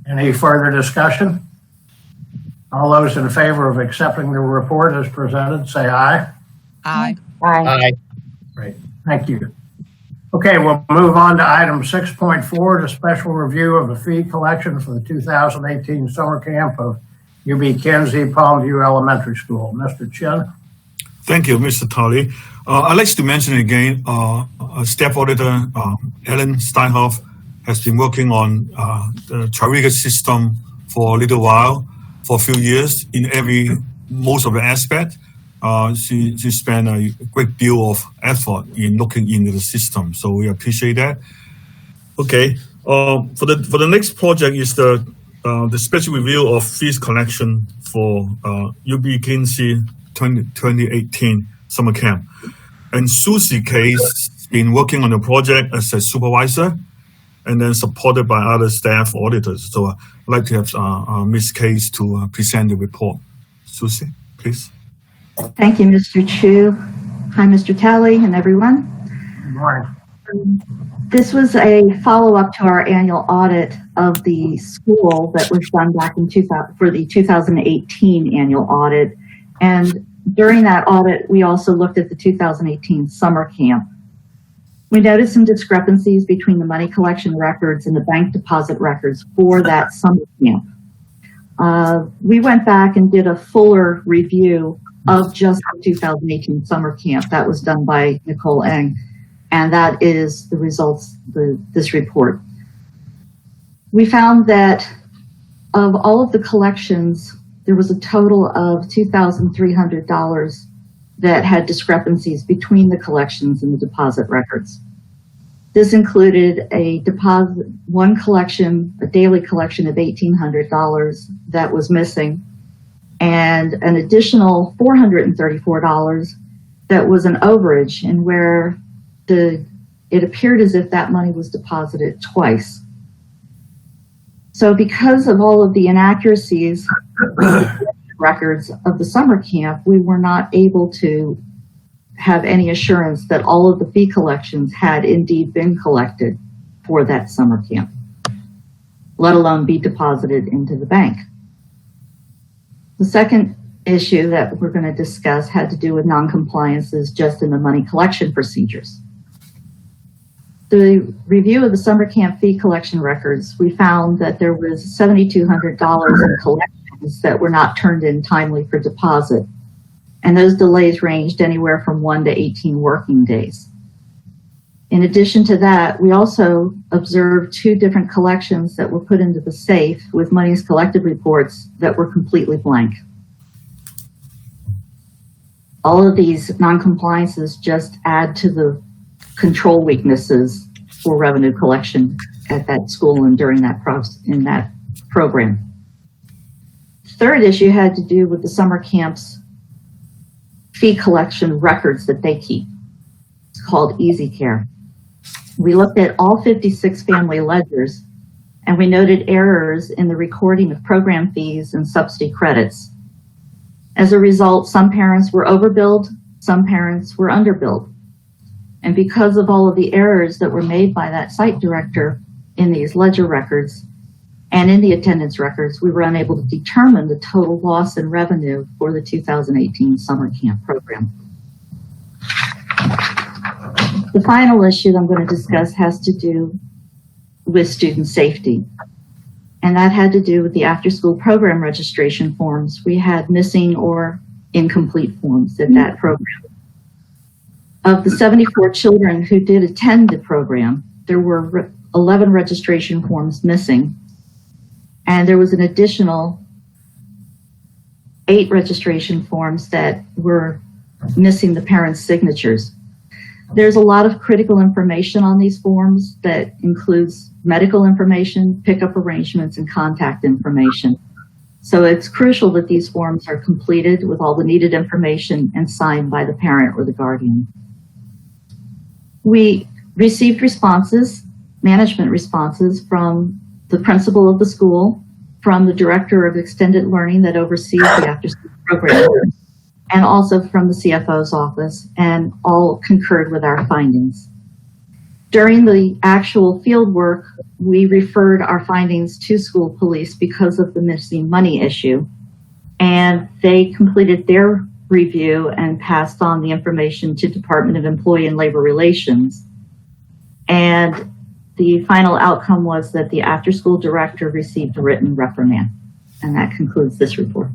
Any further discussion? All those in favor of accepting the report as presented, say aye. Aye. Aye. Great, thank you. Okay, we'll move on to item 6.4, the special review of the fee collection for the 2018 summer camp of UB Kinsey Palmview Elementary School. Mr. Chin. Thank you, Mr. Tully. I'd like to mention again, Staff Auditor Ellen Steinhoff has been working on the Chariga system for a little while, for a few years, in most of the aspect. She spent a great deal of effort in looking into the system, so we appreciate that. Okay, for the next project is the special review of fees collection for UB Kinsey 2018 summer camp. And Susie Case has been working on the project as a supervisor and then supported by other staff auditors. So I'd like to have Ms. Case to present the report. Susie, please. Thank you, Mr. Chu. Hi, Mr. Talley and everyone. Good morning. This was a follow-up to our annual audit of the school that was done back in for the 2018 annual audit. And during that audit, we also looked at the 2018 summer camp. We noticed some discrepancies between the money collection records and the bank deposit records for that summer camp. We went back and did a fuller review of just the 2018 summer camp. That was done by Nicole Eng, and that is the results of this report. We found that of all of the collections, there was a total of $2,300 that had discrepancies between the collections and the deposit records. This included one collection, a daily collection of $1,800 that was missing, and an additional $434 that was an overage, and where it appeared as if that money was deposited twice. So because of all of the inaccuracies records of the summer camp, we were not able to have any assurance that all of the fee collections had indeed been collected for that summer camp, let alone be deposited into the bank. The second issue that we're going to discuss had to do with non-compliances just in the money collection procedures. The review of the summer camp fee collection records, we found that there was $7,200 in collections that were not turned in timely for deposit. And those delays ranged anywhere from 1 to 18 working days. In addition to that, we also observed 2 different collections that were put into the safe with monies collected reports that were completely blank. All of these non-compliances just add to the control weaknesses for revenue collection at that school and during that program. Third issue had to do with the summer camp's fee collection records that they keep. It's called Easy Care. We looked at all 56 family ledgers, and we noted errors in the recording of program fees and subsidy credits As a result, some parents were overbilled, some parents were underbilled. And because of all of the errors that were made by that site director in these ledger records and in the attendance records, we were unable to determine the total loss in revenue for the 2018 summer camp program. The final issue I'm going to discuss has to do with student safety. And that had to do with the after-school program registration forms. We had missing or incomplete forms in that program. Of the 74 children who did attend the program, there were 11 registration forms missing. And there was an additional 8 registration forms that were missing the parents' signatures. There's a lot of critical information on these forms that includes medical information, pickup arrangements, and contact information. So it's crucial that these forms are completed with all the needed information and signed by the parent or the guardian. We received responses, management responses, from the principal of the school, from the director of extended learning that oversees the after-school program, and also from the CFO's office, and all concurred with our findings. During the actual field work, we referred our findings to school police because of the missing money issue, and they completed their review and passed on the information to Department of Employee and Labor Relations. And the final outcome was that the after-school director received a written reprimand. And that concludes this report.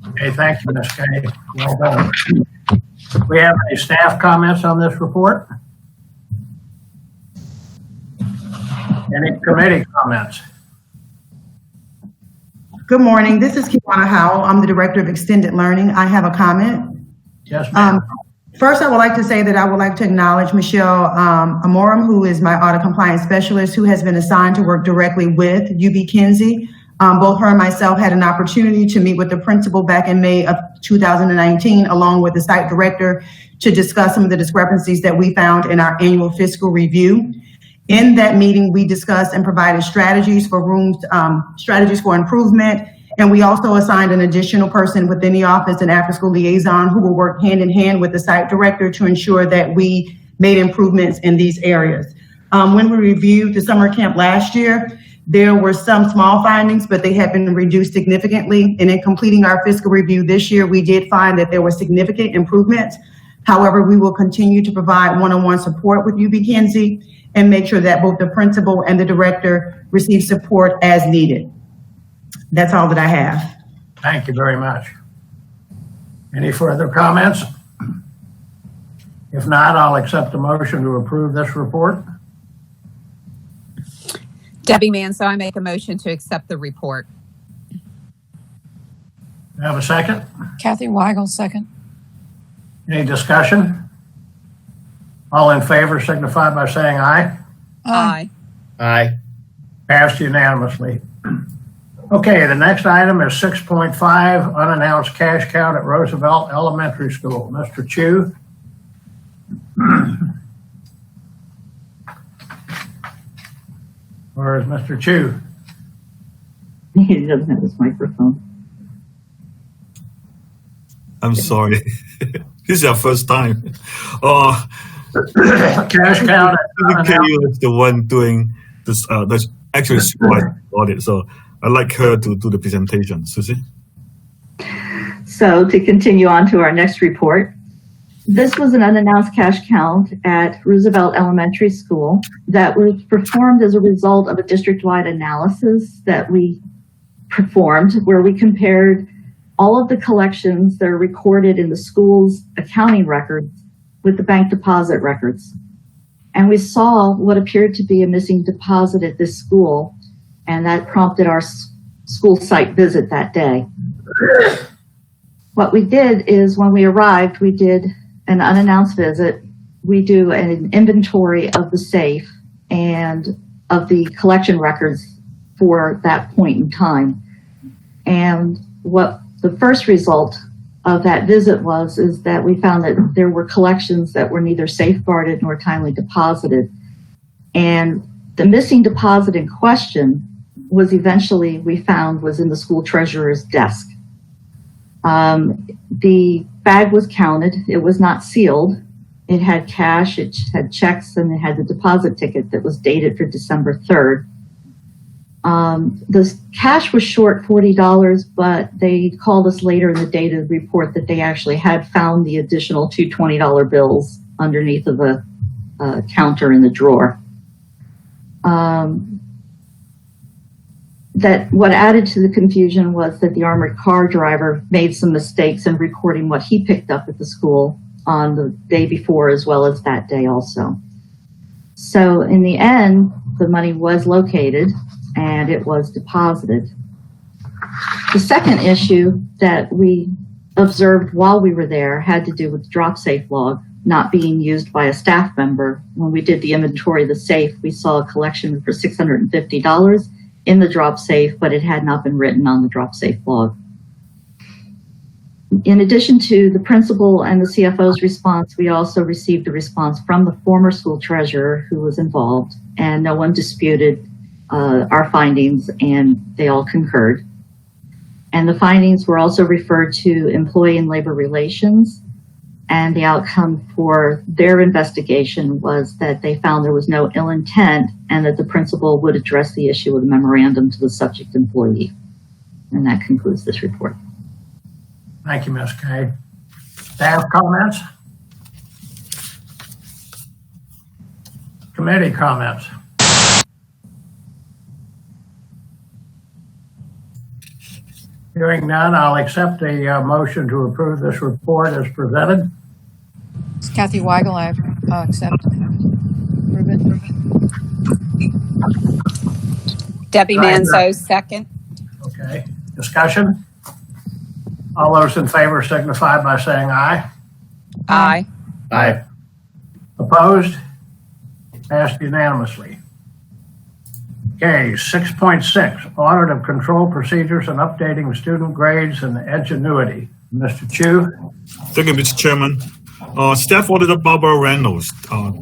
Okay, thank you, Ms. Kay. Well done. We have any staff comments on this report? Any committee comments? Good morning. This is Kiwana Howell. I'm the Director of Extended Learning. I have a comment. Yes, ma'am. First, I would like to say that I would like to acknowledge Michelle Amorum, who is my audit compliance specialist, who has been assigned to work directly with UB Kinsey. Both her and myself had an opportunity to meet with the principal back in May of 2019, along with the site director, to discuss some of the discrepancies that we found in our annual fiscal review. In that meeting, we discussed and provided strategies for strategies for improvement. And we also assigned an additional person within the office, an after-school liaison, who will work hand in hand with the site director to ensure that we made improvements in these areas. When we reviewed the summer camp last year, there were some small findings, but they have been reduced significantly. And in completing our fiscal review this year, we did find that there were significant improvements. However, we will continue to provide one-on-one support with UB Kinsey and make sure that both the principal and the director receive support as needed. That's all that I have. Thank you very much. Any further comments? If not, I'll accept the motion to approve this report. Debbie Manso, I make a motion to accept the report. Have a second? Kathy Weigel, second. Any discussion? All in favor signify by saying aye. Aye. Aye. Passed unanimously. Okay, the next item is 6.5, unannounced cash count at Roosevelt Elementary School. Mr. Chu. Where is Mr. Chu? He doesn't have his microphone. I'm sorry. This is our first time. Cash count. KU is the one doing this. That's actually audit. So I'd like her to do the presentation. Susie. So to continue on to our next report, this was an unannounced cash count at Roosevelt Elementary School that was performed as a result of a district-wide analysis that we performed, where we compared all of the collections that are recorded in the school's accounting records with the bank deposit records. And we saw what appeared to be a missing deposit at this school, and that prompted our school site visit that day. What we did is, when we arrived, we did an unannounced visit. We do an inventory of the safe and of the collection records for that point in time. And what the first result of that visit is that we found that there were collections that were neither safeguarded nor timely deposited. And the missing deposit in question was eventually, we found, was in the school treasurer's desk. The bag was counted. It was not sealed. It had cash, it had checks, and it had the deposit ticket that was dated for December 3rd. The cash was short $40, but they called us later in the day to report that they actually had found the additional two $20 bills underneath of the counter in the drawer. That what added to the confusion was that the armored car driver made some mistakes in recording what he picked up at the school on the day before as well as that day also. So in the end, the money was located and it was deposited. The second issue that we observed while we were there had to do with the drop safe log not being used by a staff member. When we did the inventory of the safe, we saw a collection for $650 in the drop safe, but it had not been written on the drop safe log. In addition to the principal and the CFO's response, we also received a response from the former school treasurer who was involved, and no one disputed our findings, and they all concurred. And the findings were also referred to Employee and Labor Relations, and the outcome for their investigation was that they found there was no ill intent and that the principal would address the issue with a memorandum to the subject employee. And that concludes this report. Thank you, Ms. Kay. Staff comments? Committee comments? Hearing none, I'll accept the motion to approve this report as presented. It's Kathy Weigel. I accept. Approve it. Debbie Manzo, second. Okay. Discussion? All those in favor signify by saying aye. Aye. Aye. Opposed? Passed unanimously. Okay, 6.6, audit of control procedures and updating student grades and Edgenuity. Mr. Chu? Thank you, Mr. Chairman. Staff Auditor Barbara Reynolds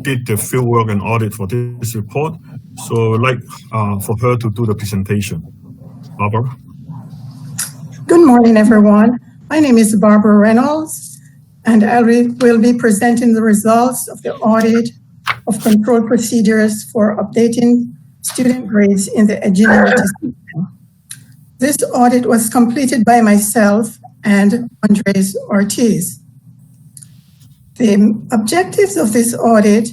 did the field work and audit for this report. So I'd like for her to do the presentation. Barbara? Good morning, everyone. My name is Barbara Reynolds, and I will be presenting the results of the audit of control procedures for updating student grades in the Edgenuity system. This audit was completed by myself and Andres Ortiz. The objectives of this audit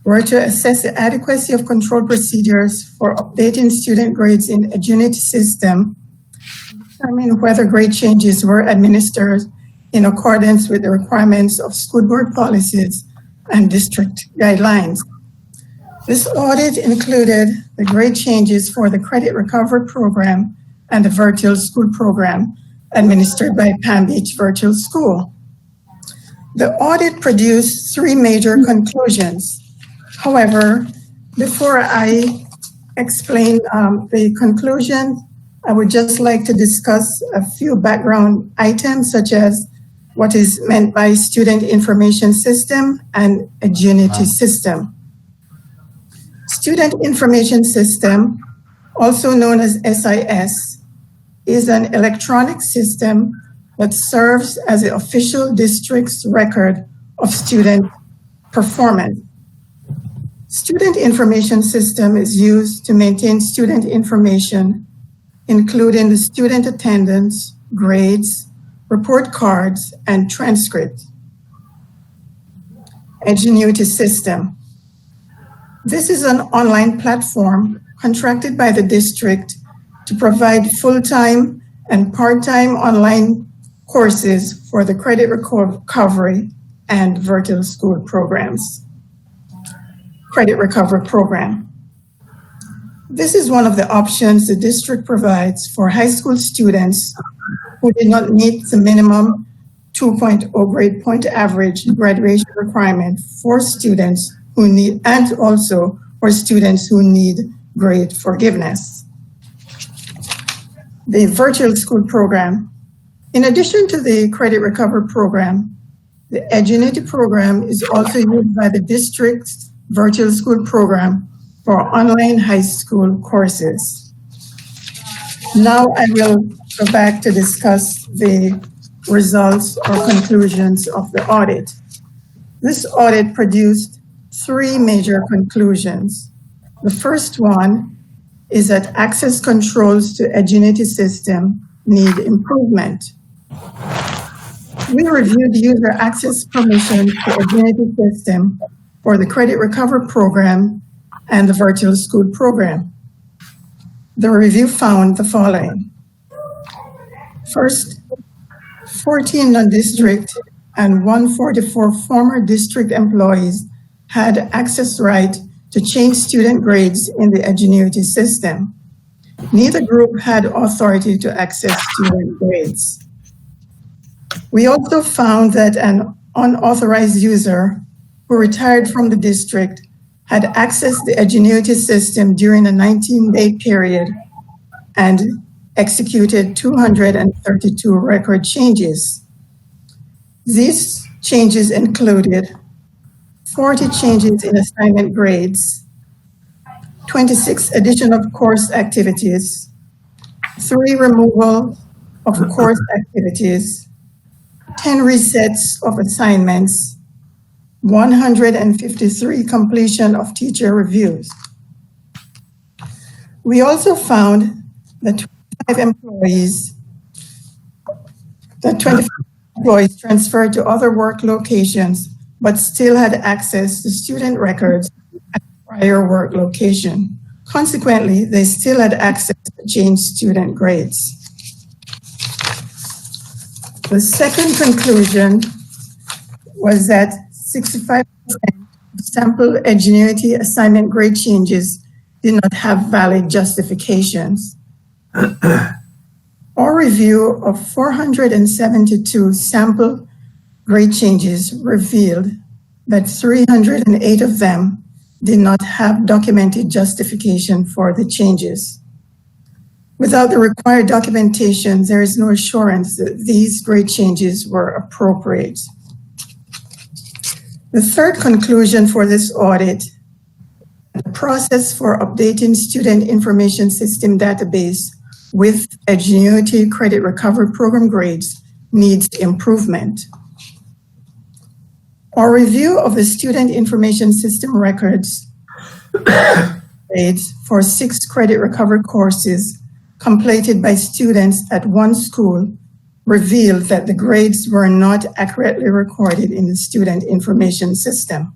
were to assess the adequacy of control procedures for updating student grades in the Edgenuity system, determine whether grade changes were administered in accordance with the requirements of school board policies and district guidelines. This audit included the grade changes for the Credit Recovery Program and the Virtual School Program administered by Palm Beach Virtual School. The audit produced three major conclusions. However, before I explain the conclusion, I would just like to discuss a few background items such as what is meant by Student Information System and Edgenuity System. Student Information System, also known as SIS, is an electronic system that serves as the official district's record of student performance. Student Information System is used to maintain student information, including the student attendance, grades, report cards, and transcripts. Edgenuity System. This is an online platform contracted by the district to provide full-time and part-time online courses for the Credit Recovery and Virtual School programs. Credit Recovery Program. This is one of the options the district provides for high school students who did not meet the minimum 2.0 grade point average graduation requirement for students who need, and also for students who need grade forgiveness. The Virtual School Program. In addition to the Credit Recovery Program, the Edgenuity Program is also used by the district's Virtual School Program for online high school courses. Now I will go back to discuss the results or conclusions of the audit. This audit produced 3 major conclusions. The first one is that access controls to Edgenuity system need improvement. We reviewed user access permission to Edgenuity system for the Credit Recovery Program and the Virtual School Program. The review found the following. First, 14 non-district and 144 former district employees had access right to change student grades in the Edgenuity system. Neither group had authority to access student grades. We also found that an unauthorized user who retired from the district had accessed the Edgenuity system during a 19-day period and executed 232 record changes. These changes included 40 changes in assignment grades, 26 addition of course activities, 3 removal of course activities, 10 resets of assignments, 153 completion of teacher reviews. We also found that 25 employees transferred to other work locations but still had access to student records at prior work location. Consequently, they still had access to change student grades. The second conclusion was that 65% of sample Edgenuity assignment grade changes did not have valid justifications. Our review of 472 sample grade changes revealed that 308 of them did not have documented justification for the changes. Without the required documentation, there is no assurance that these grade changes were appropriate. The third conclusion for this audit, the process for updating student information system database with Edgenuity Credit Recovery Program grades needs improvement. Our review of the student information system records grades for 6 credit recovery courses completed by students at one school revealed that the grades were not accurately recorded in the student information system.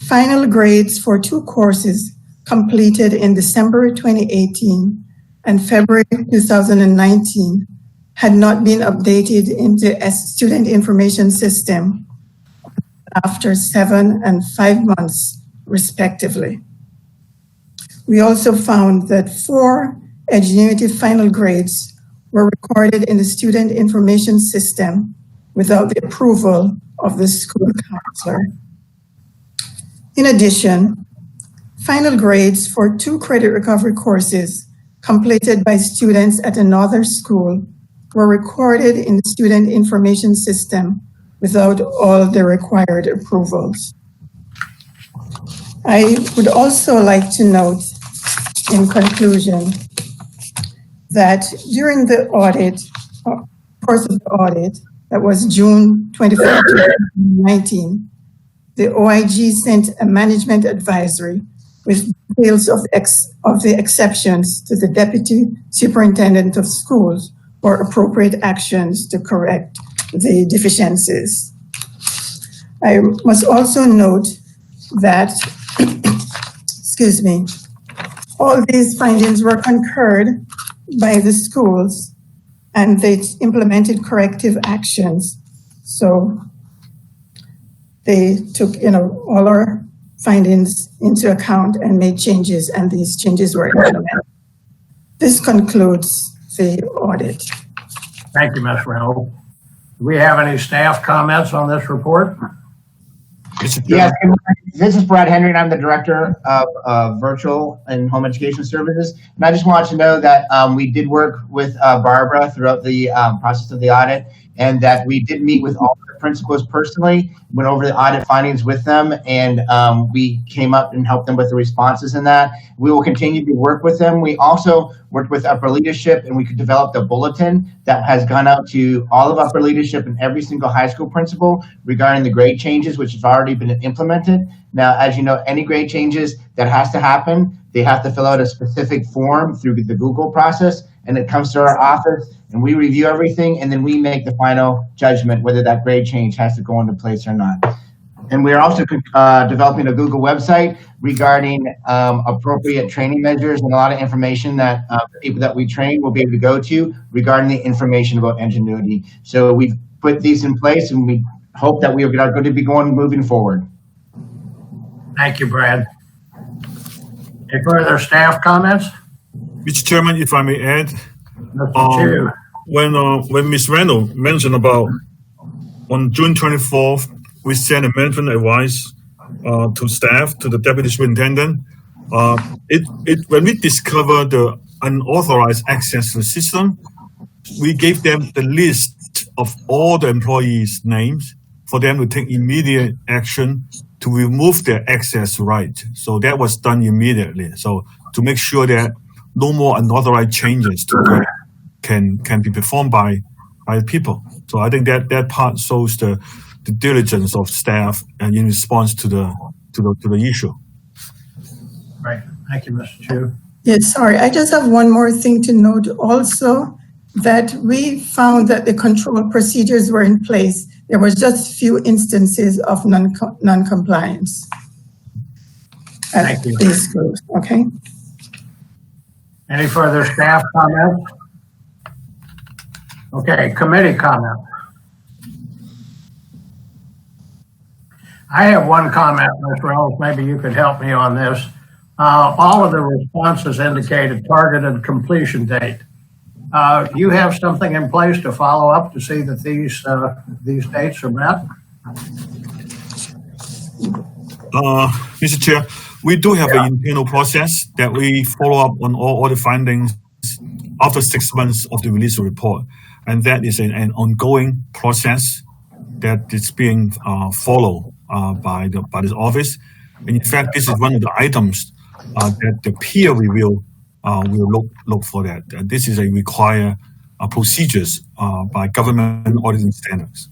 Final grades for 2 courses completed in December 2018 and February 2019 had not been updated into a student information system after 7 and 5 months, respectively. We also found that 4 Edgenuity final grades were recorded in the student information system without the approval of the school counselor. In addition, final grades for 2 credit recovery courses completed by students at another school were recorded in the student information system without all the required approvals. I would also like to note, in conclusion, that during the audit, course of the audit, that was June 24, 2019, the OIG sent a management advisory with details of the exceptions to the Deputy Superintendent of Schools for appropriate actions to correct the deficiencies. I must also note that, excuse me, all these findings were concurred by the schools and they implemented corrective actions. So they took, all our findings into account and made changes, and these changes were implemented. This concludes the audit. Thank you, Ms. Reynolds. Do we have any staff comments on this report? Yes, this is Brad Henry, and I'm the Director of Virtual and Home Education Services. And I just wanted to know that we did work with Barbara throughout the process of the audit, and that we did meet with all the principals personally, went over the audit findings with them, and we came up and helped them with the responses in that. We will continue to work with them. We also worked with upper leadership, and we could develop a bulletin that has gone out to all of upper leadership and every single high school principal regarding the grade changes, which have already been implemented. Now, as you know, any grade changes that has to happen, they have to fill out a specific form through the Google process, and it comes to our office, and we review everything, and then we make the final judgment whether that grade change has to go into place or not. And we are also developing a Google website regarding appropriate training measures and a lot of information that people that we train will be able to go to regarding the information about Edgenuity. So we've put these in place, and we hope that we are going to be moving forward. Thank you, Brad. Any further staff comments? Mr. Chairman, if I may add, when Ms. Randall mentioned about on June 24th, we sent a management advice to staff, to the deputy superintendent. When we discovered the unauthorized access to the system, we gave them the list of all the employees' names for them to take immediate action to remove their access right. So that was done immediately. So to make sure that no more unauthorized changes to can be performed by people. So I think that part shows the diligence of staff and in response to the issue. Right. Thank you, Mr. Chu. Yes, sorry. I just have one more thing to note also, that we found that the control procedures were in place. There was just few instances of non-compliance. Thank you. These schools, okay? Any further staff comments? Okay, committee comment. I have one comment, Ms. Reynolds. Maybe you could help me on this. All of the responses indicated targeted completion date. Do you have something in place to follow up to see that these dates are met? Mr. Chair, we do have an internal process that we follow up on all the findings after 6 months of the release report. And that is an ongoing process that is being followed by this office. And in fact, this is one of the items that the peer review will look for that. This is a required procedures by government auditing standards.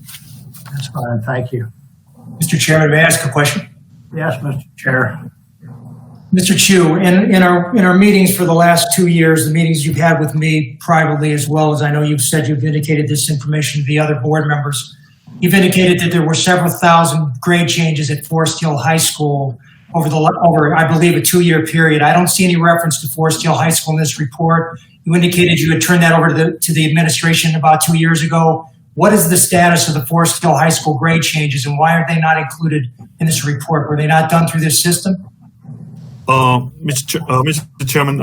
That's fine. Thank you. Mr. Chairman, may I ask a question? Yes, Mr. Chair. Mr. Chu, in our meetings for the last 2 years, the meetings you've had with me privately, as well as I know you've said you've indicated this information to the other board members, you've indicated that there were several thousand grade changes at Forest Hill High School over I believe, a 2-year period. I don't see any reference to Forest Hill High School in this report. You indicated you had turned that over to the administration about 2 years ago. What is the status of the Forest Hill High School grade changes, and why are they not included in this report? Were they not done through this system? Mr. Chairman,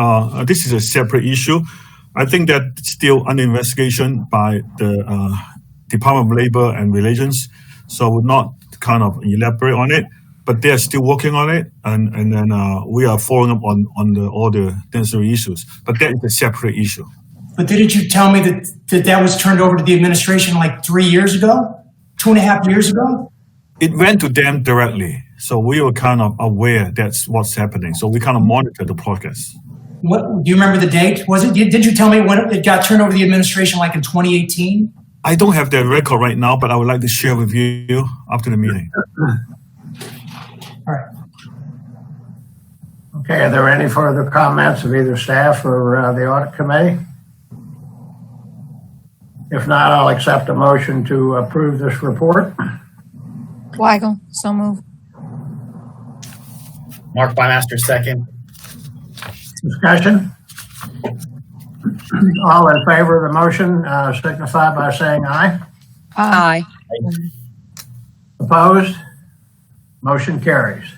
this is a separate issue. I think that it's still under investigation by the Department of Labor and Relations, so I would not kind of elaborate on it. But they're still working on it, and then we are following up on all the necessary issues. But that is a separate issue. But didn't you tell me that was turned over to the administration like 3 years ago, 2.5 years ago? It went to them directly, so we were kind of aware that's what's happening. So we kind of monitor the progress. What do you remember the date? Did you tell me when it got turned over to the administration, like in 2018? I don't have that record right now, but I would like to share with you after the meeting. All right. Okay, are there any further comments of either staff or the audit committee? If not, I'll accept a motion to approve this report. Weigel, so move. Mark Bymaster, second. Discussion? All in favor of the motion signify by saying aye. Aye. Opposed? Motion carries.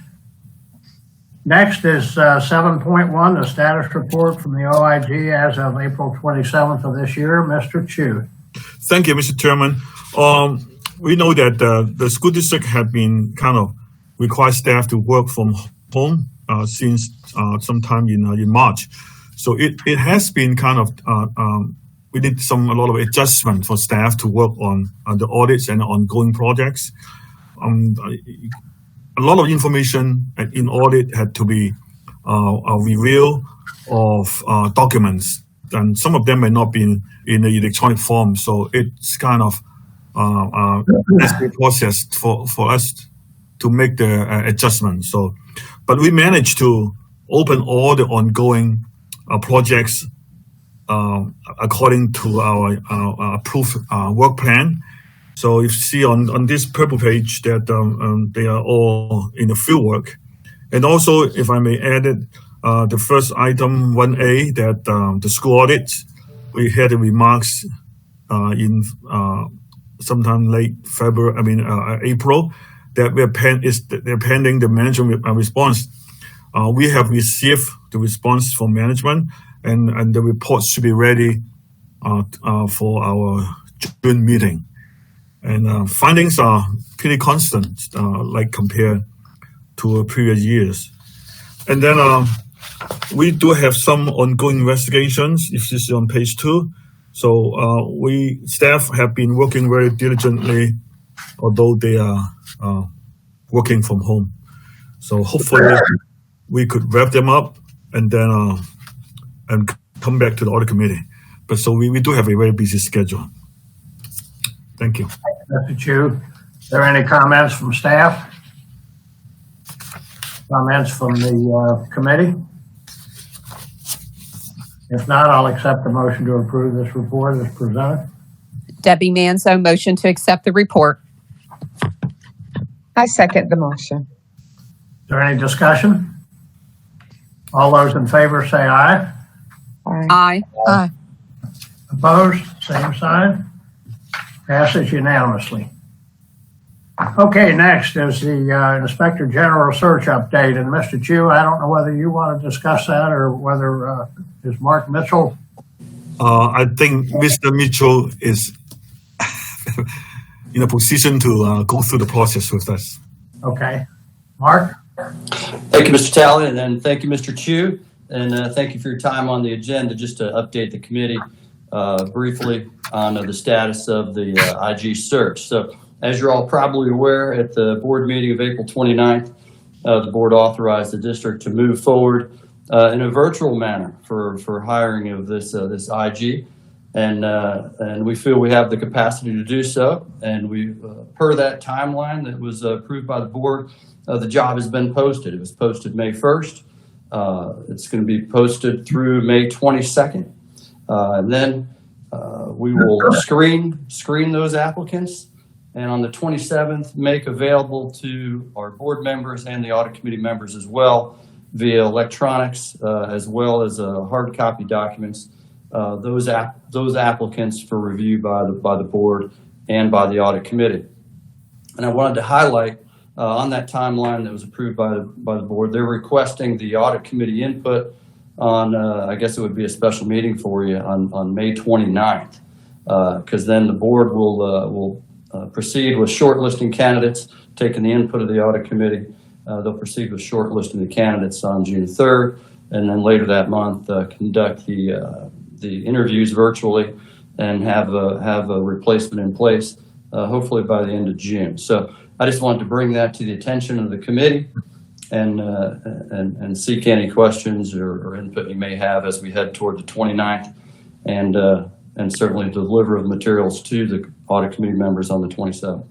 Next is 7.1, the status report from the OIG as of April 27th of this year. Mr. Chu. Thank you, Mr. Chairman. We know that the school district have been kind of require staff to work from home since sometime in March. So it has been kind of we did a lot of adjustment for staff to work on the audits and ongoing projects. A lot of information in audit had to be a review of documents, and some of them may not be in the electronic form. So it's kind of a process for us to make the adjustment. So, but we managed to open all the ongoing projects according to our approved work plan. So you see on this purple page that they are all in the field work. And also, if I may add it, the first item 1A, that the school audit, we had the remarks in sometime late February, April, that they're pending the management response. We have received the response from management, and the report should be ready for our June meeting. And findings are pretty constant, like compared to previous years. And then we do have some ongoing investigations, if this is on page 2. So staff have been working very diligently, although they are working from home. So hopefully we could wrap them up and then and come back to the audit committee. But so we do have a very busy schedule. Thank you. Mr. Chu, are there any comments from staff? Comments from the committee? If not, I'll accept the motion to approve this report as presented. Debbie Manzo, motion to accept the report. I second the motion. Is there any discussion? All those in favor say aye. Aye. Aye. Opposed? Same sign. Passes unanimously. Okay, next is the Inspector General search update. And Mr. Chu, I don't know whether you want to discuss that or whether is Mark Mitchell? I think Mr. Mitchell is in a position to go through the process with us. Okay. Mark? Thank you, Mr. Talley, and then thank you, Mr. Chu, and thank you for your time on the agenda. Just to update the committee briefly on the status of the IG search. So, as you're all probably aware, at the board meeting of April 29th, the board authorized the district to move forward in a virtual manner for hiring of this IG, and we feel we have the capacity to do so. And we, per that timeline that was approved by the board, the job has been posted. It was posted May 1st. It's going to be posted through May 22nd, and then we will screen those applicants. And on the 27th, make available to our board members and the audit committee members as well via electronics, as well as hard copy documents, those applicants for review by the board and by the audit committee. And I wanted to highlight on that timeline that was approved by the board, they're requesting the audit committee input on, I guess it would be a special meeting for you on May 29th, because then the board will proceed with shortlisting candidates, taking the input of the audit committee. They'll proceed with shortlisting the candidates on June 3rd, and then later that month conduct the interviews virtually and have a replacement in place, hopefully by the end of June. So I just wanted to bring that to the attention of the committee and seek any questions or input you may have as we head toward the 29th, and certainly deliver of materials to the audit committee members on the 27th.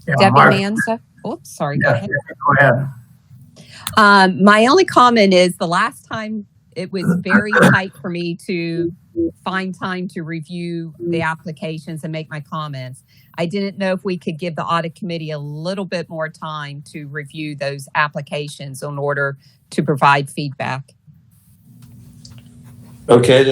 Yeah, Debbie Mark. Manzo. Oops, sorry. Yes, Go go ahead. My only comment is the last time it was very tight for me to find time to review the applications and make my comments. I didn't know if we could give the audit committee a little bit more time to review those applications in order to provide feedback. Okay,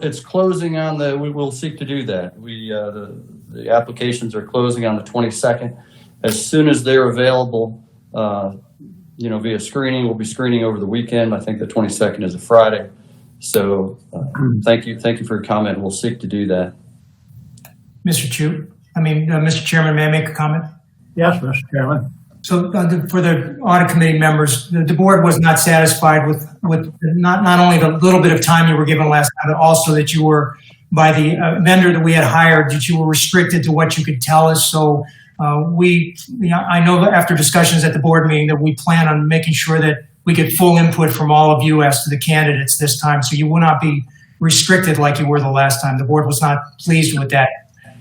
it's closing on we will seek to do that. The applications are closing on the 22nd. As soon as they're available, via screening, we'll be screening over the weekend. I think the 22nd is a Friday. So thank you for your comment. We'll seek to do that. Mr. Chairman, may I make a comment? Yes, Mr. Chairman. So for the audit committee members, the board was not satisfied with not only the little bit of time you were given last time, but also that you were, by the vendor that we had hired, that you were restricted to what you could tell us. So I know that after discussions at the board meeting that we plan on making sure that we get full input from all of you as to the candidates this time. So you will not be restricted like you were the last time. The board was not pleased with that.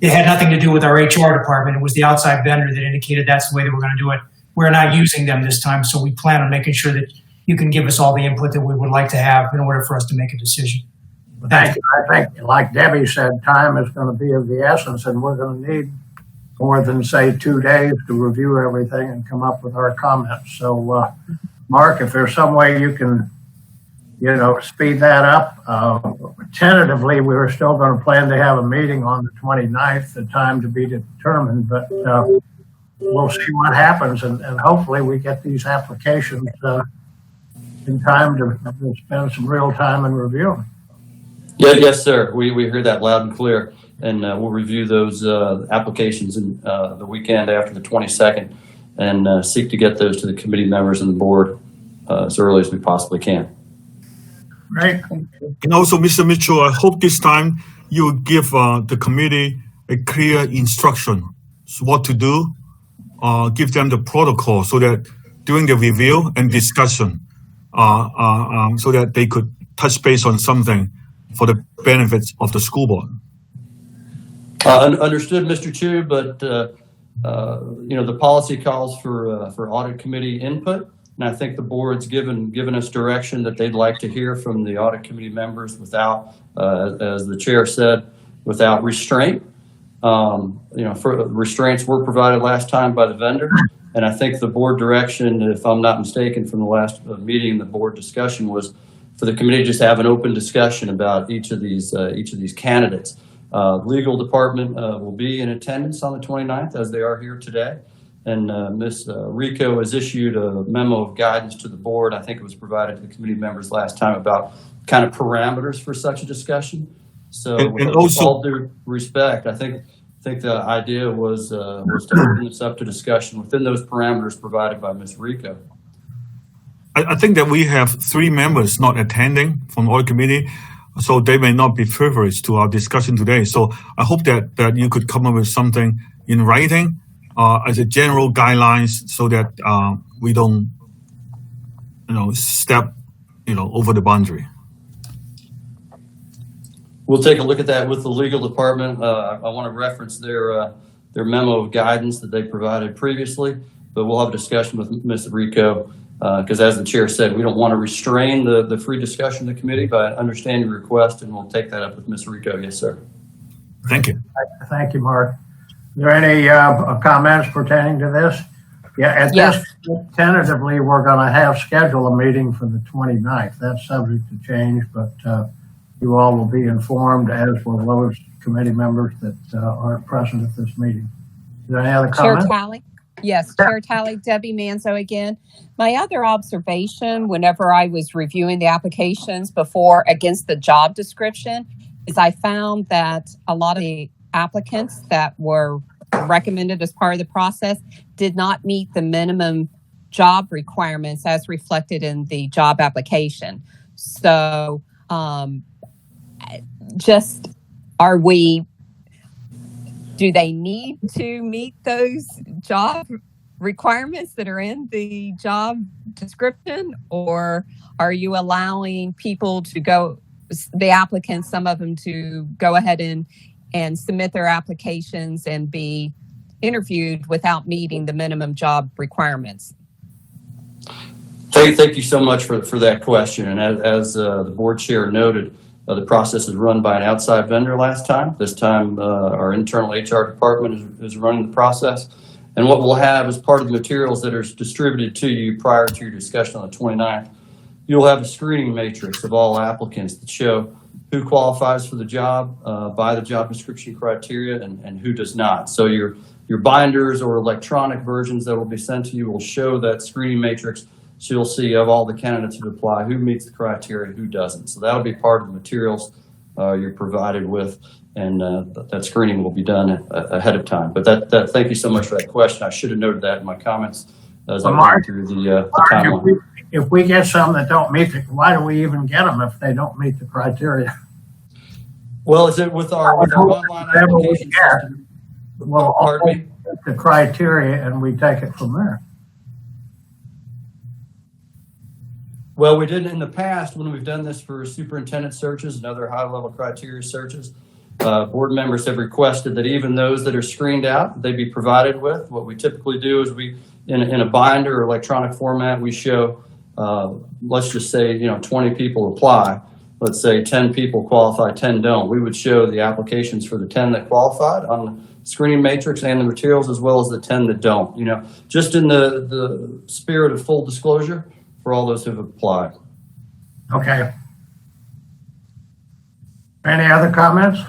It had nothing to do with our HR department. It was the outside vendor that indicated that's the way that we're going to do it. We're not using them this time, so we plan on making sure that you can give us all the input that we would like to have in order for us to make a decision. Thank you. I think, like Debbie said, time is going to be of the essence, and we're going to need more than, say, 2 days to review everything and come up with our comments. So, Mark, if there's some way you can, speed that up. Tentatively, we were still going to plan to have a meeting on the 29th, the time to be determined, but we'll see what happens, and hopefully we get these applications in time to spend some real time in reviewing. Yes, sir. We hear that loud and clear, and we'll review those applications in the weekend after the 22nd and seek to get those to the committee members and the board as early as we possibly can. Right. And also, Mr. Mitchell, I hope this time you will give the committee a clear instruction what to do. Give them the protocol so that during the review and discussion, so that they could touch base on something for the benefits of the school board. Understood, Mr. Chu, but the policy calls for audit committee input, and I think the board's given us direction that they'd like to hear from the audit committee members without, as the chair said, without restraint. Restraints were provided last time by the vendor, and I think the board direction, if I'm not mistaken, from the last meeting, the board discussion was for the committee to just have an open discussion about each of these candidates. Legal department will be in attendance on the 29th, as they are here today, and Ms. Rico has issued a memo of guidance to the board. I think it was provided to the committee members last time about kind of parameters for such a discussion. So, with all due respect, I think the idea was to open this up to discussion within those parameters provided by Ms. Rico. I think that we have 3 members not attending from the audit committee, so they may not be privileged to our discussion today. So I hope that you could come up with something in writing as a general guidelines, so that we don't, step, over the boundary. We'll take a look at that with the legal department. I want to reference their memo of guidance that they provided previously, but we'll have a discussion with Ms. Rico because, as the chair said, we don't want to restrain the free discussion of the committee, but I understand your request, and we'll take that up with Ms. Rico. Yes, sir. Thank you. Thank you, Mark. Are there any comments pertaining to this? Yeah, this, tentatively, we're going to have scheduled a meeting for the 29th. That's subject to change, but you all will be informed, as will those committee members that aren't present at this meeting. Is there any other comments? Chair Talley? Yes, Chair Talley, Debbie Manzo again. My other observation, whenever I was reviewing the applications before against the job description, is I found that a lot of the applicants that were recommended as part of the process did not meet the minimum job requirements as reflected in the job application. So, do they need to meet those job requirements that are in the job description, or are you allowing people to the applicants, some of them, to go ahead and submit their applications and be interviewed without meeting the minimum job requirements? Thank you so much for that question. And as the board chair noted, the process is run by an outside vendor last time. This time, our internal HR department is running the process. And what we'll have as part of the materials that are distributed to you prior to your discussion on the 29th, you'll have a screening matrix of all applicants that show who qualifies for the job by the job description criteria and who does not. So your binders or electronic versions that will be sent to you will show that screening matrix. So you'll see of all the candidates who apply, who meets the criteria, who doesn't. So that'll be part of the materials you're provided with, and that screening will be done ahead of time. But thank you so much for that question. I should have noted that in my comments as I Mark, went through the Mark, timeline. if we get some that don't meet why do we even get them if they don't meet the criteria? Well, is it with our online application system? Well, Pardon me? the criteria and we take it from there. Well, we did in the past when we've done this for superintendent searches and other high-level criteria searches. Board members have requested that even those that are screened out, they be provided with. What we typically do is we, in a binder or electronic format, we show, let's just say, 20 people apply. Let's say 10 people qualify, 10 don't. We would show the applications for the 10 that qualified on the screening matrix and the materials, as well as the 10 that don't. Just in the spirit of full disclosure for all those who've applied. Okay. Any other comments?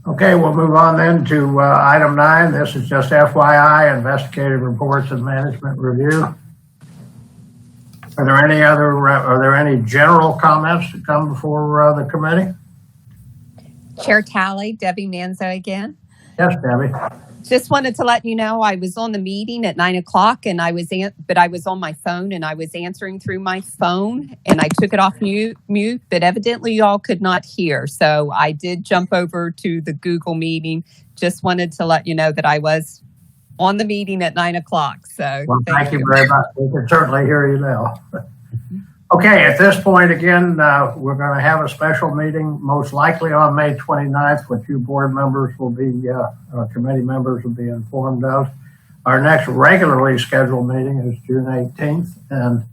Okay, we'll move on then to item 9. This is just FYI, investigative reports and management review. Are there any general comments to come before the committee? Chair Talley, Debbie Manzo again. Yes, Debbie. Just wanted to let you know I was on the meeting at 9 o'clock and I was on my phone and I was answering through my phone and I took it off mute, but evidently y'all could not hear. So I did jump over to the Google meeting. Just wanted to let you know that I was on the meeting at 9 o'clock. So well, thank you very much. We can certainly hear you now. Okay, at this point, again, we're going to have a special meeting, most likely on May 29th, which you board members will be, committee members will be informed of. Our next regularly scheduled meeting is June 18th. And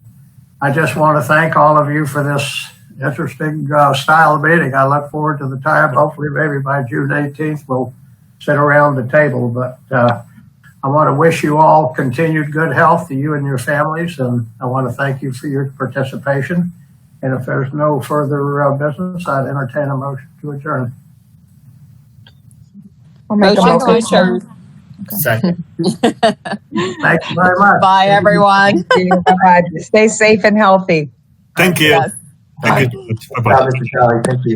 I just want to thank all of you for this interesting style of meeting. I look forward to the time, hopefully maybe by June 18th, we'll sit around the table. But I want to wish you all continued good health to you and your families, and I want to thank you for your participation. And if there's no further business, I'd entertain a motion to adjourn. Motion to adjourn. Second. Thank you very much. Bye, everyone. Bye-bye. Stay safe and healthy. Thank you. Yes. Thank you. Bye-bye. Mr. Kelly. Thank you.